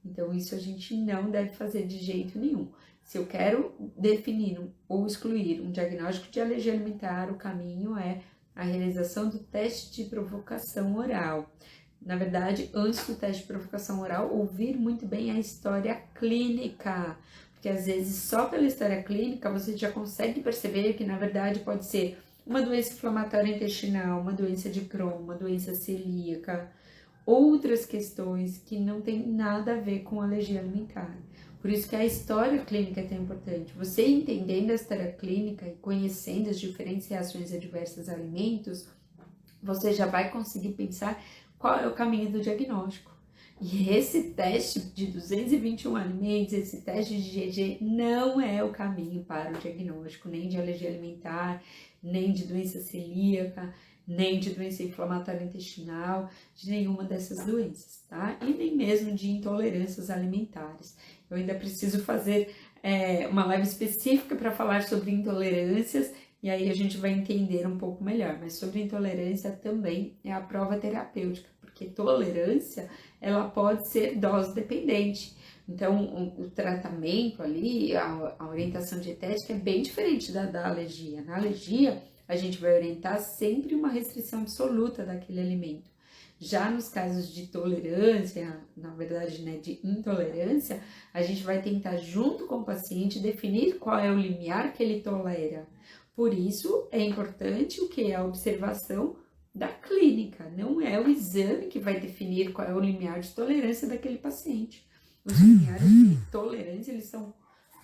Então, isso a gente não deve fazer de jeito nenhum. Se eu quero definir ou excluir um diagnóstico de alergia alimentar, o caminho é a realização do teste de provocação oral. Na verdade, antes do teste de provocação oral, ouvir muito bem a história clínica, porque às vezes só pela história clínica você já consegue perceber que na verdade pode ser uma doença inflamatória intestinal, uma doença de Crohn, uma doença celíaca, outras questões que não tem nada a ver com alergia alimentar. Por isso que a história clínica é tão importante. Você entendendo a história clínica e conhecendo as diferentes reações adversas a alimentos, você já vai conseguir pensar qual é o caminho do diagnóstico. E esse teste de 221 alimentos, esse teste de IgG não é o caminho para o diagnóstico, nem de alergia alimentar, nem de doença celíaca, nem de doença inflamatória intestinal, de nenhuma dessas doenças, tá? E nem mesmo de intolerâncias alimentares. Eu ainda preciso fazer uma live específica para falar sobre intolerâncias, e aí a gente vai entender um pouco melhor. Mas sobre intolerância também é a prova terapêutica, porque tolerância, ela pode ser dose dependente. Então, o tratamento ali, a orientação dietética é bem diferente da alergia. Na alergia, a gente vai orientar sempre uma restrição absoluta daquele alimento. Já nos casos de tolerância, na verdade, né, de intolerância, a gente vai tentar, junto com o paciente, definir qual é o limiar que ele tolera. Por isso, é importante o que? A observação da clínica, não é o exame que vai definir qual é o limiar de tolerância daquele paciente. Os limiares de tolerância, eles são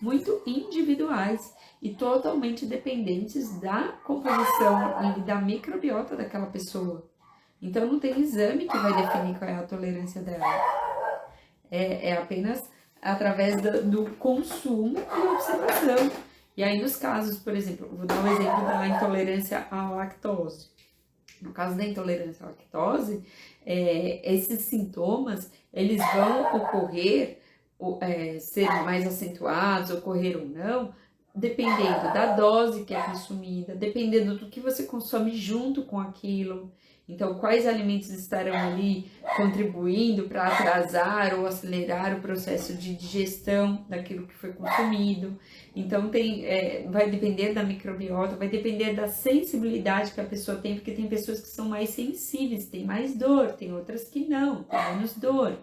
muito individuais e totalmente dependentes da composição e da microbiota daquela pessoa. Então, não tem exame que vai definir qual é a tolerância dela. É apenas através do consumo e observação. E aí, nos casos, por exemplo, vou dar um exemplo da intolerância à lactose. No caso da intolerância à lactose, esses sintomas, eles vão ocorrer, ser mais acentuados, ocorrer ou não, dependendo da dose que é consumida, dependendo do que você consome junto com aquilo. Então, quais alimentos estarão ali contribuindo para atrasar ou acelerar o processo de digestão daquilo que foi consumido. Então, vai depender da microbiota, vai depender da sensibilidade que a pessoa tem, porque tem pessoas que são mais sensíveis, tem mais dor, tem outras que não, tem menos dor.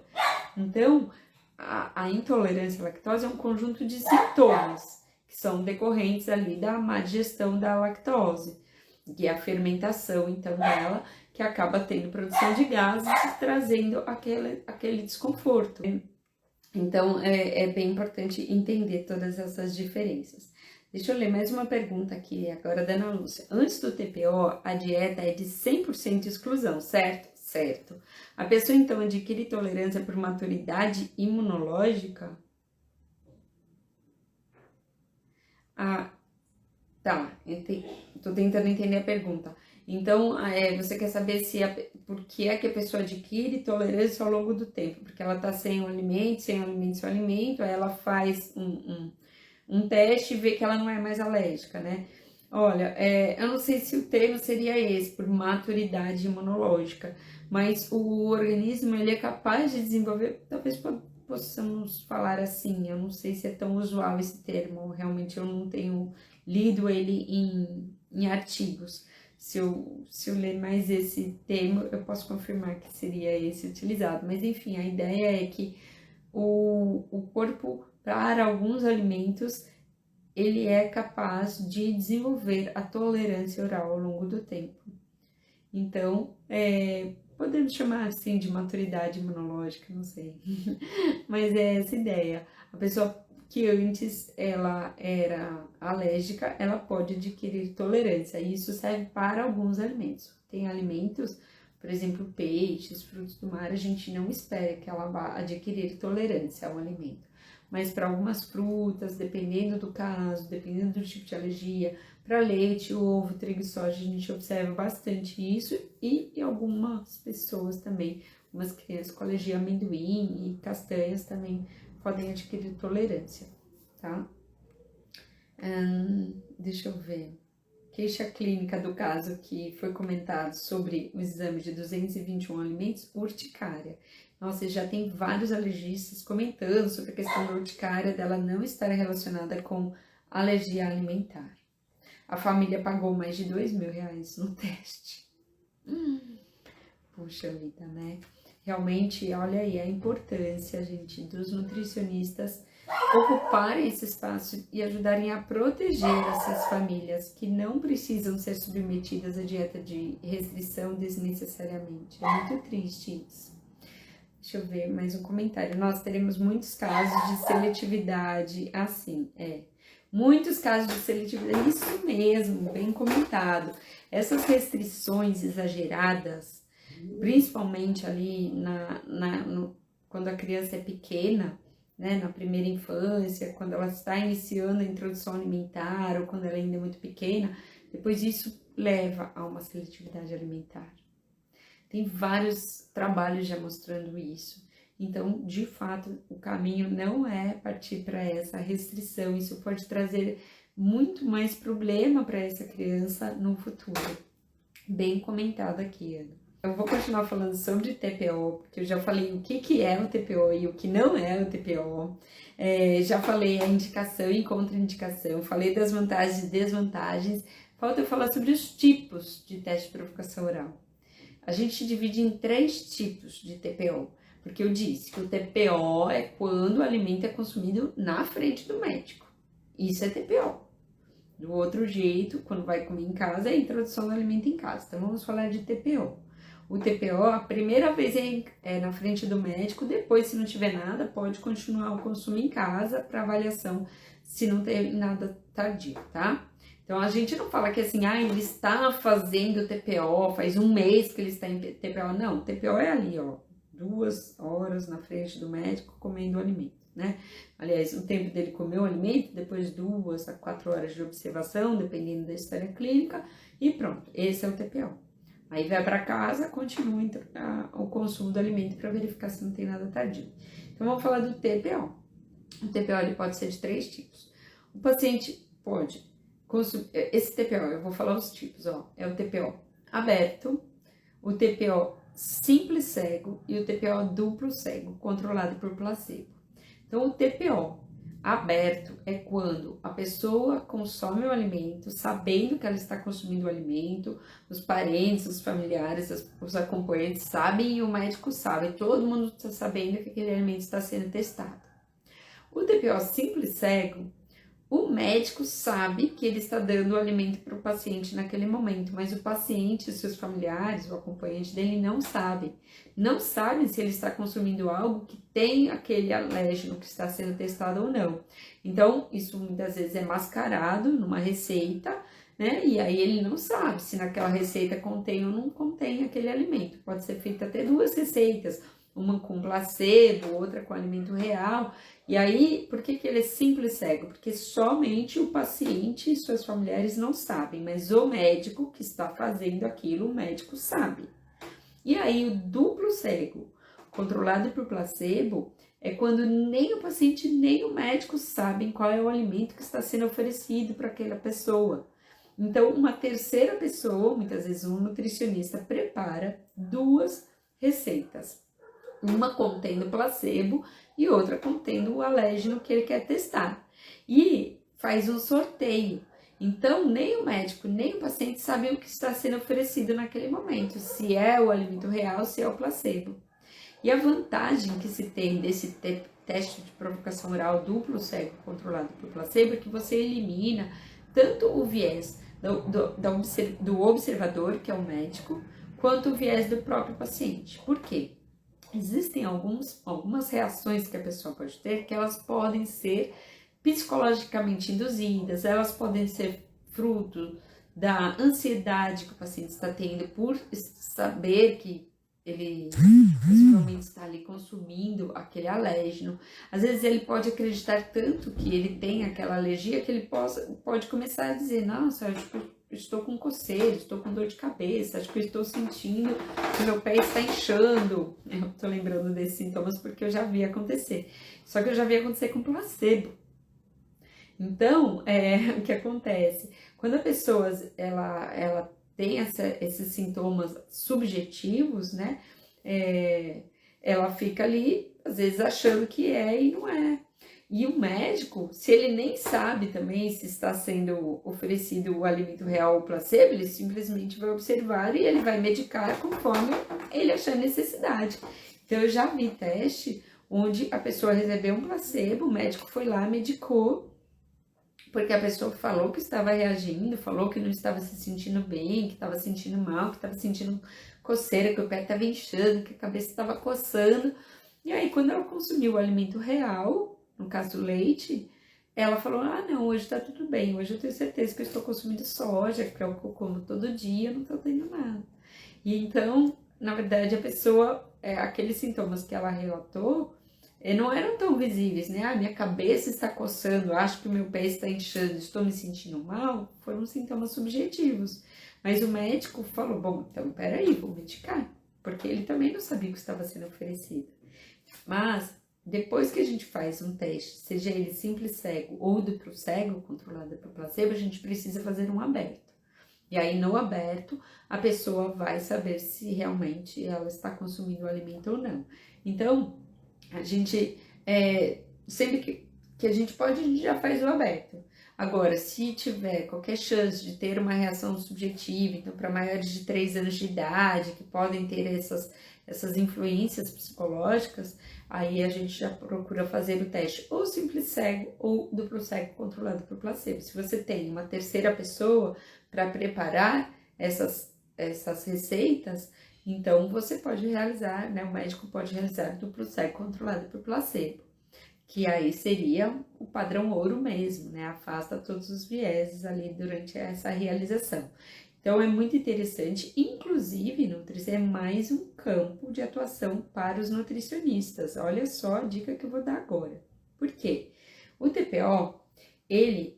Então, a intolerância à lactose é um conjunto de sintomas que são decorrentes ali da má digestão da lactose, que é a fermentação, então, dela, que acaba tendo produção de gases e trazendo aquele desconforto. Então, é bem importante entender todas essas diferenças. Deixa eu ler mais uma pergunta aqui, agora da Ana Lúcia. Antes do TPO, a dieta é de 100% exclusão, certo? Certo. A pessoa, então, adquire tolerância por maturidade imunológica? Tá, tô tentando entender a pergunta. Então, você quer saber por que é que a pessoa adquire tolerância ao longo do tempo? Porque ela tá sem o alimento, sem o alimento, aí ela faz um teste e vê que ela não é mais alérgica, né? Olha, eu não sei se o termo seria esse, por maturidade imunológica, mas o organismo, ele é capaz de desenvolver, talvez possamos falar assim, eu não sei se é tão usual esse termo, realmente eu não tenho lido ele em artigos. Se eu ler mais esse termo, eu posso confirmar que seria esse utilizado. Mas enfim, a ideia é que o corpo, para alguns alimentos, ele é capaz de desenvolver a tolerância oral ao longo do tempo. Então, podemos chamar assim de maturidade imunológica, não sei. Mas é essa ideia. A pessoa que antes ela era alérgica, ela pode adquirir tolerância. E isso serve para alguns alimentos. Tem alimentos, por exemplo, peixes, frutos do mar, a gente não espera que ela vá adquirir tolerância ao alimento. Mas para algumas frutas, dependendo do caso, dependendo do tipo de alergia, para leite, ovo, trigo e soja, a gente observa bastante isso. E em algumas pessoas também, algumas crianças com alergia a amendoim e castanhas também podem adquirir tolerância, tá? Deixa eu ver. Queixa clínica do caso que foi comentado sobre o exame de 221 alimentos, urticária. Nossa, já tem vários alergistas comentando sobre a questão da urticária, dela não estar relacionada com alergia alimentar. A família pagou mais de R$2.000 no teste. Puxa vida, né? Realmente, olha aí a importância, gente, dos nutricionistas ocuparem esse espaço e ajudarem a proteger essas famílias que não precisam ser submetidas à dieta de restrição desnecessariamente. É muito triste isso. Deixa eu ver mais um comentário. Nós teremos muitos casos de seletividade, assim, muitos casos de seletividade, isso mesmo, bem comentado. Essas restrições exageradas, principalmente ali quando a criança é pequena, né, na primeira infância, quando ela está iniciando a introdução alimentar ou quando ela ainda é muito pequena, depois isso leva a uma seletividade alimentar. Tem vários trabalhos já mostrando isso. Então, de fato, o caminho não é partir para essa restrição. Isso pode trazer muito mais problema para essa criança no futuro. Bem comentado aqui, Ana. eu vou continuar falando sobre TPO, porque eu já falei o que é o TPO e o que não é o TPO. Já falei a indicação e contraindicação, falei das vantagens e desvantagens. Falta eu falar sobre os tipos de teste de provocação oral. A gente divide em 3 tipos de TPO, porque eu disse que o TPO é quando o alimento é consumido na frente do médico. Isso é TPO. Do outro jeito, quando vai comer em casa, é a introdução do alimento em casa. Então vamos falar de TPO. O TPO, a primeira vez é na frente do médico, depois, se não tiver nada, pode continuar o consumo em casa para avaliação, se não tem nada tardio, tá? Então a gente não fala que assim, ele está fazendo TPO, faz um mês que ele está em TPO. Não, TPO é ali, ó, 2 horas na frente do médico comendo o alimento, né? Aliás, o tempo dele comer o alimento, depois 2 a 4 horas de observação, dependendo da história clínica, e pronto, esse é o TPO. Aí vai para casa, continua o consumo do alimento para verificar se não tem nada tardio. Então vamos falar do TPO. O TPO ele pode ser de 3 tipos. O paciente pode consumir, esse TPO, eu vou falar os tipos, ó, é o TPO aberto, o TPO simples cego e o TPO duplo cego, controlado por placebo. Então o TPO aberto é quando a pessoa consome o alimento, sabendo que ela está consumindo o alimento, os parentes, os familiares, os acompanhantes sabem e o médico sabe, todo mundo está sabendo que aquele alimento está sendo testado. O TPO simples cego, o médico sabe que ele está dando o alimento para o paciente naquele momento, mas o paciente, os seus familiares, o acompanhante dele não sabem. Não sabem se ele está consumindo algo que tem aquele alérgeno que está sendo testado ou não. Então, isso muitas vezes é mascarado numa receita, né? E aí ele não sabe se naquela receita contém ou não contém aquele alimento. Pode ser feita até 2 receitas, uma com placebo, outra com alimento real. E aí, por que ele é simples cego? Porque somente o paciente e suas familiares não sabem, mas o médico que está fazendo aquilo, o médico sabe. E aí, o duplo cego, controlado por placebo, é quando nem o paciente nem o médico sabem qual é o alimento que está sendo oferecido para aquela pessoa. Então, uma terceira pessoa, muitas vezes um nutricionista, prepara 2 receitas. Uma contendo placebo e outra contendo o alérgeno que ele quer testar. E faz um sorteio. Então, nem o médico, nem o paciente sabem o que está sendo oferecido naquele momento, se é o alimento real, se é o placebo. E a vantagem que se tem desse teste de provocação oral duplo cego controlado por placebo é que você elimina tanto o viés do observador, que é o médico, quanto o viés do próprio paciente. Por quê? Existem algumas reações que a pessoa pode ter que elas podem ser psicologicamente induzidas, elas podem ser fruto da ansiedade que o paciente está tendo por saber que ele possivelmente está ali consumindo aquele alérgeno. Às vezes ele pode acreditar tanto que ele tem aquela alergia que ele pode começar a dizer, nossa, estou com coceira, estou com dor de cabeça, acho que eu estou sentindo que meu pé está inchando. Eu estou lembrando desses sintomas porque eu já vi acontecer. Só que eu já vi acontecer com placebo. Então, o que acontece? Quando a pessoa ela tem esses sintomas subjetivos, né? Ela fica ali, às vezes, achando que é e não é. E o médico, se ele nem sabe também se está sendo oferecido o alimento real ou placebo, ele simplesmente vai observar e ele vai medicar conforme ele achar necessidade. Então, eu já vi teste onde a pessoa recebeu um placebo, o médico foi lá, medicou, porque a pessoa falou que estava reagindo, falou que não estava se sentindo bem, que estava sentindo mal, que estava sentindo coceira, que o pé estava inchando, que a cabeça estava coçando. E aí, quando ela consumiu o alimento real, no caso do leite, ela falou, não, hoje tá tudo bem, hoje eu tenho certeza que eu estou consumindo soja, que é o que eu como todo dia, não tô tendo nada. E então, na verdade, a pessoa, aqueles sintomas que ela relatou, não eram tão visíveis, né? Minha cabeça está coçando, acho que o meu pé está inchando, estou me sentindo mal, foram sintomas subjetivos. Mas o médico falou, bom, então peraí, vou medicar, porque ele também não sabia o que estava sendo oferecido. Mas, depois que a gente faz um teste, seja ele simples cego ou duplo cego, controlado por placebo, a gente precisa fazer um aberto. E aí, no aberto, a pessoa vai saber se realmente ela está consumindo o alimento ou não. Então, a gente, sempre que a gente pode, a gente já faz o aberto. Agora, se tiver qualquer chance de ter uma reação subjetiva, então para maiores de 3 anos de idade, que podem ter essas influências psicológicas, aí a gente já procura fazer o teste ou simples cego ou duplo cego controlado por placebo. Se você tem uma terceira pessoa para preparar essas receitas, então você pode realizar, né, o médico pode realizar duplo cego controlado por placebo, que aí seria o padrão ouro mesmo, né, afasta todos os vieses ali durante essa realização. Então é muito interessante, inclusive, nutrição é mais um campo de atuação para os nutricionistas. Olha só a dica que eu vou dar agora. Por quê? O TPO,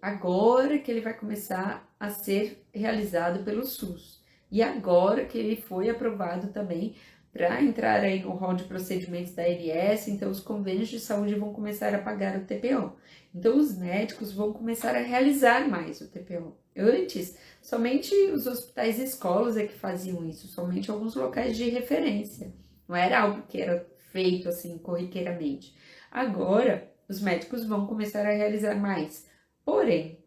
agora que ele vai começar a ser realizado pelo SUS, e agora que ele foi aprovado também para entrar aí no rol de procedimentos da ANS, então os convênios de saúde vão começar a pagar o TPO. Então os médicos vão começar a realizar mais o TPO. Antes, somente os hospitais e escolas é que faziam isso, somente alguns locais de referência. Não era algo que era feito assim corriqueiramente. Agora, os médicos vão começar a realizar mais. Porém,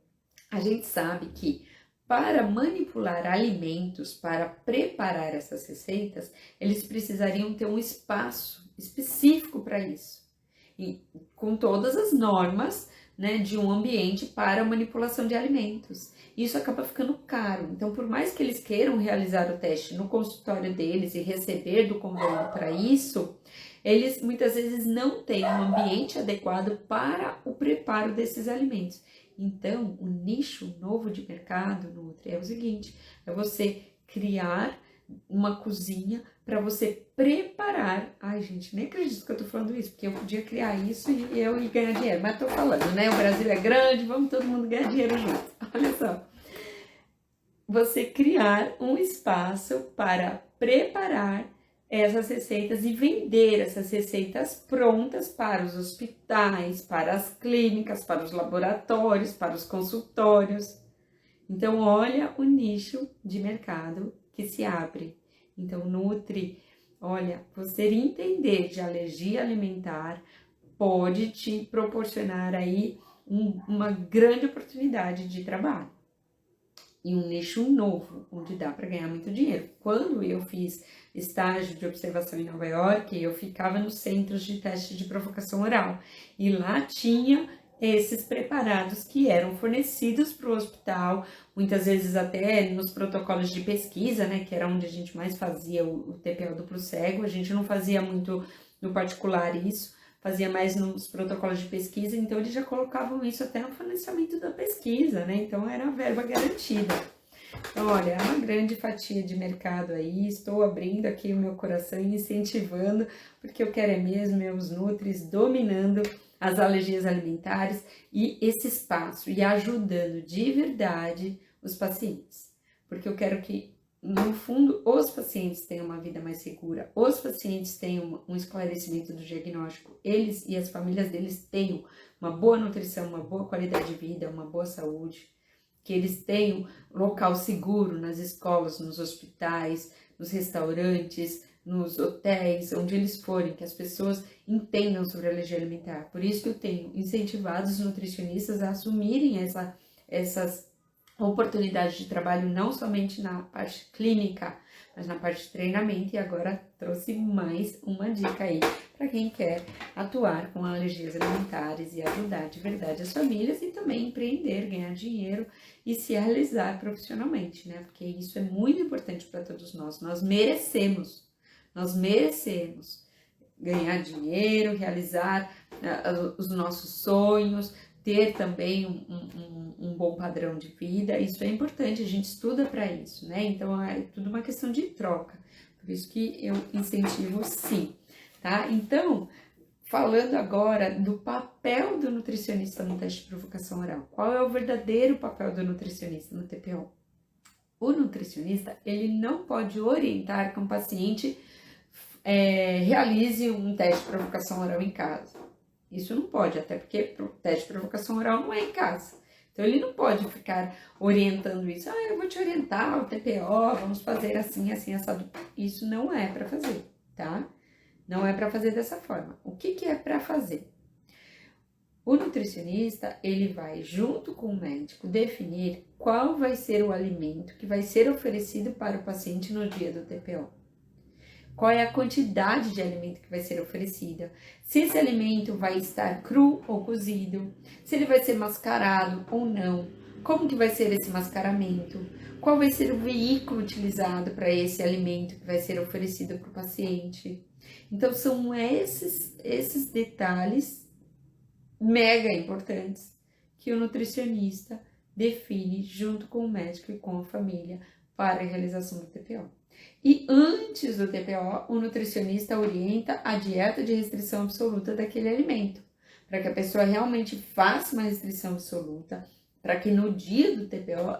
a gente sabe que para manipular alimentos, para preparar essas receitas, eles precisariam ter um espaço específico para isso. E com todas as normas, né, de um ambiente para manipulação de alimentos. Isso acaba ficando caro. Então, por mais que eles queiram realizar o teste no consultório deles e receber do convênio para isso, eles muitas vezes não têm um ambiente adequado para o preparo desses alimentos. Então, o nicho novo de mercado Nutri é o seguinte, é você criar uma cozinha para você preparar. Ai, gente, nem acredito que eu tô falando isso, porque eu podia criar isso e eu ia ganhar dinheiro, mas tô falando, né? O Brasil é grande, vamos todo mundo ganhar dinheiro junto. Olha só. Você criar um espaço para preparar essas receitas e vender essas receitas prontas para os hospitais, para as clínicas, para os laboratórios, para os consultórios. Então, olha o nicho de mercado que se abre. Então, Nutri, olha, você entender de alergia alimentar pode te proporcionar aí uma grande oportunidade de trabalho. E um nicho novo, onde dá para ganhar muito dinheiro. Quando eu fiz estágio de observação em Nova York, eu ficava nos centros de teste de provocação oral. E lá tinha esses preparados que eram fornecidos para o hospital, muitas vezes até nos protocolos de pesquisa, né, que era onde a gente mais fazia o TPO duplo cego. A gente não fazia muito no particular isso, fazia mais nos protocolos de pesquisa, então eles já colocavam isso até no financiamento da pesquisa, né? Então era a verba garantida. Então, olha, é uma grande fatia de mercado aí, estou abrindo aqui o meu coração e incentivando, porque eu quero mesmo meus Nutris dominando as alergias alimentares e esse espaço, e ajudando de verdade os pacientes. Porque eu quero que, no fundo, os pacientes tenham uma vida mais segura, os pacientes tenham um esclarecimento do diagnóstico, eles e as famílias deles tenham uma boa nutrição, uma boa qualidade de vida, uma boa saúde, que eles tenham local seguro nas escolas, nos hospitais, nos restaurantes, nos hotéis, onde eles forem, que as pessoas entendam sobre a alergia alimentar. Por isso que eu tenho incentivado os nutricionistas a assumirem essas oportunidade de trabalho não somente na parte clínica, mas na parte de treinamento, e agora trouxe mais uma dica aí para quem quer atuar com alergias alimentares e ajudar de verdade as famílias e também empreender, ganhar dinheiro e se realizar profissionalmente, né? Porque isso é muito importante para todos nós. Nós merecemos ganhar dinheiro, realizar os nossos sonhos, ter também um bom padrão de vida. Isso é importante, a gente estuda para isso, né? Então é tudo uma questão de troca, por isso que eu incentivo sim, tá? Então, falando agora do papel do nutricionista no teste de provocação oral, qual é o verdadeiro papel do nutricionista no TPO? O nutricionista, ele não pode orientar que um paciente realize um teste de provocação oral em casa. Isso não pode, até porque o teste de provocação oral não é em casa. Então, ele não pode ficar orientando isso. Eu vou te orientar, o TPO, vamos fazer assim, assim, assado. Isso não é para fazer, tá? Não é para fazer dessa forma. O que que é para fazer? O nutricionista, ele vai, junto com o médico, definir qual vai ser o alimento que vai ser oferecido para o paciente no dia do TPO. Qual é a quantidade de alimento que vai ser oferecida, se esse alimento vai estar cru ou cozido, se ele vai ser mascarado ou não, como que vai ser esse mascaramento, qual vai ser o veículo utilizado para esse alimento que vai ser oferecido para o paciente. Então, são esses detalhes mega importantes que o nutricionista define junto com o médico e com a família para a realização do TPO. E antes do TPO, o nutricionista orienta a dieta de restrição absoluta daquele alimento, para que a pessoa realmente faça uma restrição absoluta, para que no dia do TPO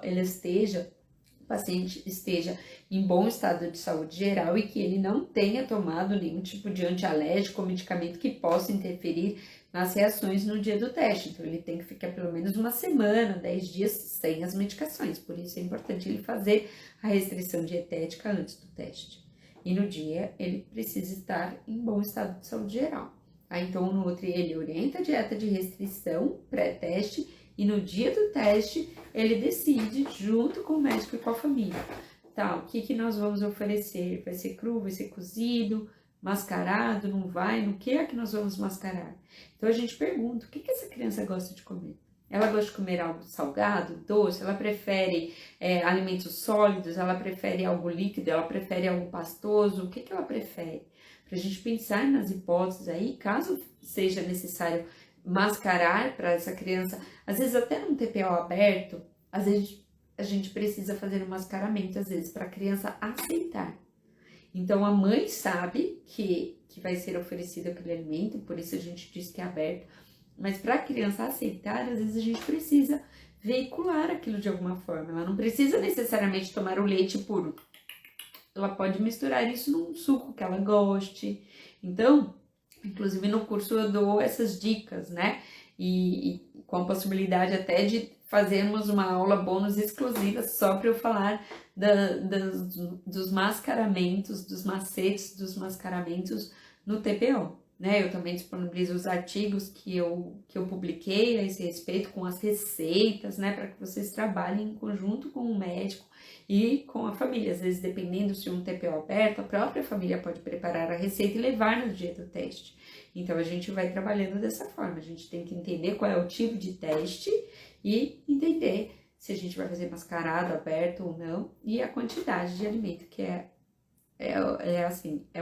o paciente esteja em bom estado de saúde geral e que ele não tenha tomado nenhum tipo de antialérgico ou medicamento que possa interferir nas reações no dia do teste. Então, ele tem que ficar pelo menos uma semana, 10 dias sem as medicações. Por isso, é importante ele fazer a restrição dietética antes do teste. E no dia, ele precisa estar em bom estado de saúde geral. Então, o Nutri, ele orienta a dieta de restrição pré-teste e no dia do teste, ele decide junto com o médico e com a família. Tá, o que nós vamos oferecer? Vai ser cru, vai ser cozido, mascarado, não vai? No que é que nós vamos mascarar? Então, a gente pergunta, o que essa criança gosta de comer? Ela gosta de comer algo salgado, doce? Ela prefere alimentos sólidos? Ela prefere algo líquido? Ela prefere algo pastoso? O que ela prefere? Para a gente pensar nas hipóteses aí, caso seja necessário mascarar para essa criança, às vezes até num TPO aberto, às vezes a gente precisa fazer um mascaramento, às vezes, para a criança aceitar. Então, a mãe sabe que vai ser oferecido aquele alimento, por isso a gente diz que é aberto, mas para a criança aceitar, às vezes a gente precisa veicular aquilo de alguma forma. Ela não precisa necessariamente tomar o leite puro. Ela pode misturar isso num suco que ela goste. Então, inclusive no curso eu dou essas dicas, né? E com a possibilidade até de fazermos uma aula bônus exclusiva só para eu falar dos mascaramentos, dos macetes dos mascaramentos no TPO, né? Eu também disponibilizo os artigos que eu publiquei a esse respeito, com as receitas, né? Para que vocês trabalhem em conjunto com o médico e com a família. Às vezes, dependendo se um TPO aberto, a própria família pode preparar a receita e levar no dia do teste. Então, a gente vai trabalhando dessa forma. A gente tem que entender qual é o tipo de teste e entender se a gente vai fazer mascarado, aberto ou não, e a quantidade de alimento, que é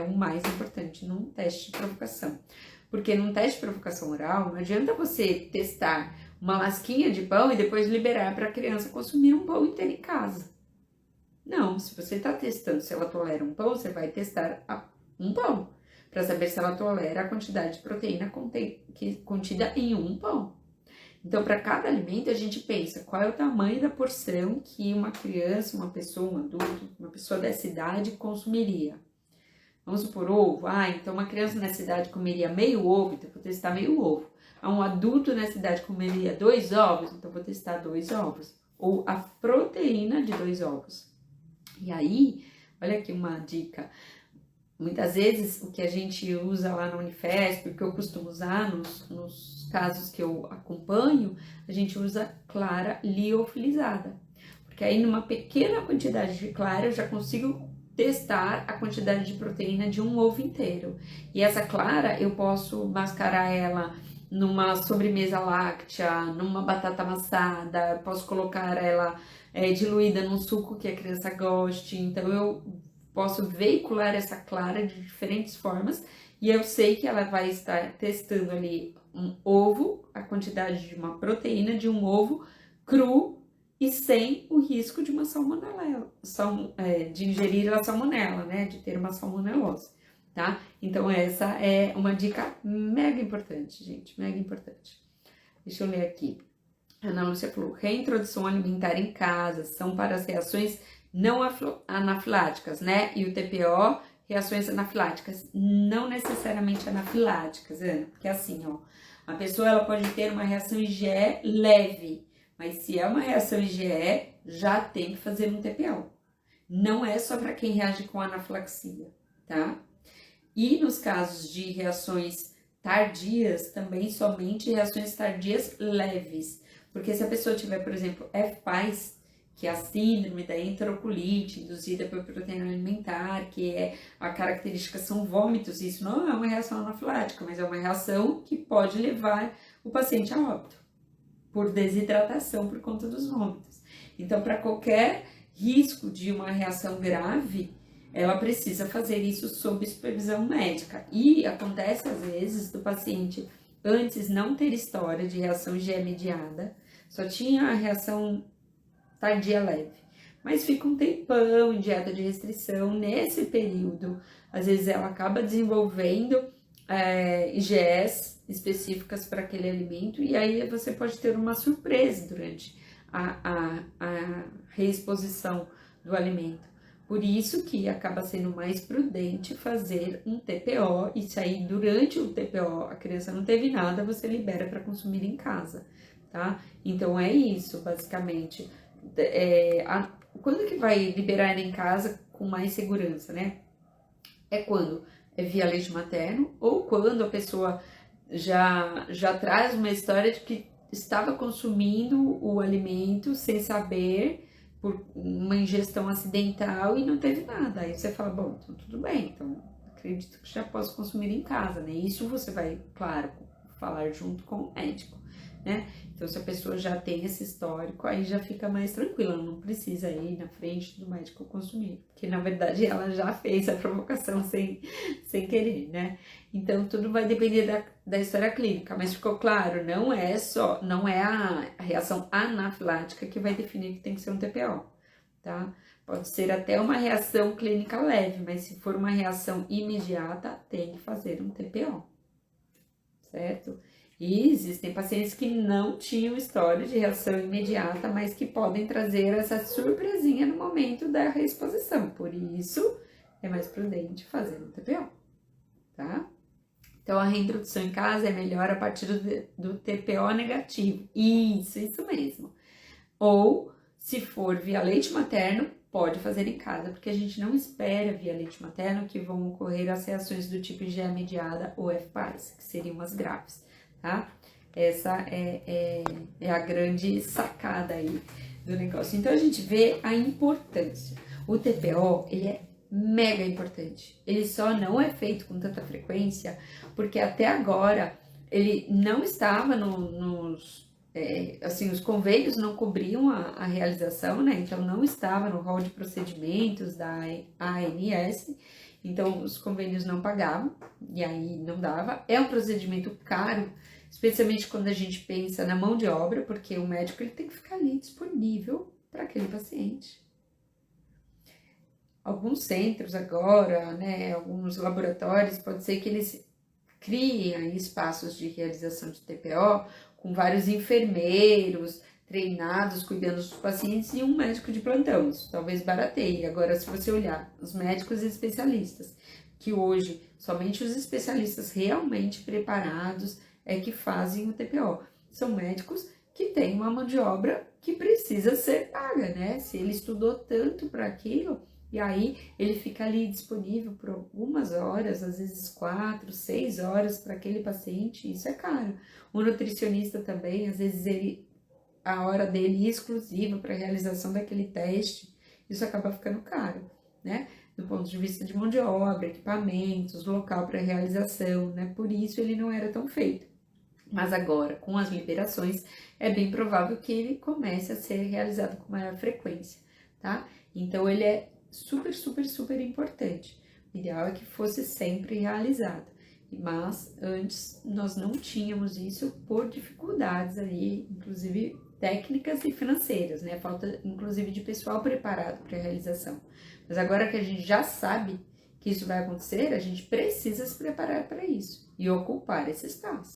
o mais importante num teste de provocação. Porque num teste de provocação oral, não adianta você testar uma lasquinha de pão e depois liberar para a criança consumir um pão inteiro em casa. Não, se você está testando se ela tolera um pão, você vai testar um pão, para saber se ela tolera a quantidade de proteína contida em um pão. Então, para cada alimento, a gente pensa qual é o tamanho da porção que uma criança, uma pessoa, um adulto, uma pessoa dessa idade consumiria. Vamos supor, ovo. Então uma criança nessa idade comeria meio ovo, então eu vou testar meio ovo. Um adulto nessa idade comeria 2 ovos, então eu vou testar 2 ovos. Ou a proteína de 2 ovos. E aí, olha aqui uma dica. Muitas vezes o que a gente usa lá na Unifesp, o que eu costumo usar nos casos que eu acompanho, a gente usa clara liofilizada. Porque aí numa pequena quantidade de clara eu já consigo testar a quantidade de proteína de um ovo inteiro. E essa clara eu posso mascarar ela numa sobremesa láctea, numa batata amassada, posso colocar ela diluída num suco que a criança goste. Então eu posso veicular essa clara de diferentes formas e eu sei que ela vai estar testando ali um ovo, a quantidade de uma proteína de um ovo cru e sem o risco de uma salmonela, de ingerir a salmonela, né? De ter uma salmonelose, tá? Então essa é uma dica mega importante, gente, mega importante. Deixa eu ler aqui. A Ana Lúcia falou, reintrodução alimentar em casa são para as reações não anafiláticas, né? E o TPO, reações anafiláticas, não necessariamente anafiláticas, Ana, porque assim, ó, a pessoa ela pode ter uma reação IgE leve, Mas se é uma reação IgE, já tem que fazer um TPO. Não é só para quem reage com anafilaxia, tá? E nos casos de reações tardias, também somente reações tardias leves. Porque se a pessoa tiver, por exemplo, FPAS, que é a síndrome da enterocolite induzida por proteína alimentar, que é a característica são vômitos, isso não é uma reação anafilática, mas é uma reação que pode levar o paciente a óbito por desidratação por conta dos vômitos. Então, para qualquer risco de uma reação grave, ela precisa fazer isso sob supervisão médica. E acontece às vezes do paciente antes não ter história de reação IgE mediada, só tinha a reação tardia leve, mas fica um tempão em dieta de restrição. Nesse período, às vezes ela acaba desenvolvendo IgEs específicas para aquele alimento, e aí você pode ter uma surpresa durante a reexposição do alimento. Por isso que acaba sendo mais prudente fazer um TPO, e se aí durante o TPO a criança não teve nada, você libera para consumir em casa, tá? Então é isso, basicamente. Quando que vai liberar em casa com mais segurança, né? É quando é via leite materno, ou quando a pessoa já traz uma história de que estava consumindo o alimento sem saber, por uma ingestão acidental, e não teve nada. Aí você fala, bom, então tudo bem, então acredito que já posso consumir em casa, né? Isso você vai, claro, falar junto com o médico, né? Então, se a pessoa já tem esse histórico, aí já fica mais tranquila, não precisa ir na frente do médico consumir, porque na verdade ela já fez a provocação sem querer, né? Então, tudo vai depender da história clínica, mas ficou claro, não é a reação anafilática que vai definir que tem que ser um TPO, tá? Pode ser até uma reação clínica leve, mas se for uma reação imediata, tem que fazer um TPO, certo? E existem pacientes que não tinham história de reação imediata, mas que podem trazer essa surpresinha no momento da reexposição. Por isso, é mais prudente fazer um TPO, tá? Então, a reintrodução em casa é melhor a partir do TPO negativo. Isso mesmo. Ou, se for via leite materno, pode fazer em casa, porque a gente não espera via leite materno que vão ocorrer as reações do tipo IgE mediada ou FPAS, que seriam as graves, tá? Essa é a grande sacada aí do negócio. Então, a gente vê a importância. O TPO, ele é mega importante. Ele só não é feito com tanta frequência porque até agora ele não estava os convênios não cobriam a realização, né? Então não estava no rol de procedimentos da ANS, então os convênios não pagavam e aí não dava. É um procedimento caro, especialmente quando a gente pensa na mão de obra, porque o médico ele tem que ficar ali disponível para aquele paciente. Alguns centros agora, né, alguns laboratórios, pode ser que eles criem espaços de realização de TPO com vários enfermeiros treinados, cuidando dos pacientes e um médico de plantão. Isso talvez barateie. Agora, se você olhar os médicos especialistas, que hoje somente os especialistas realmente preparados é que fazem o TPO. São médicos que têm uma mão de obra que precisa ser paga, né? Se ele estudou tanto para aquilo, e aí ele fica ali disponível por algumas horas, às vezes 4, 6 horas para aquele paciente, isso é caro. O nutricionista também, às vezes a hora dele é exclusiva para a realização daquele teste, isso acaba ficando caro, né? Do ponto de vista de mão de obra, equipamentos, local para realização, né? Por isso ele não era tão feito. Mas agora, com as liberações, é bem provável que ele comece a ser realizado com maior frequência, tá? Então ele é super, super, super importante. O ideal é que fosse sempre realizado, mas antes nós não tínhamos isso por dificuldades aí, inclusive técnicas e financeiras, né? Falta inclusive de pessoal preparado para a realização. Mas agora que a gente já sabe que isso vai acontecer, a gente precisa se preparar para isso e ocupar esse espaço.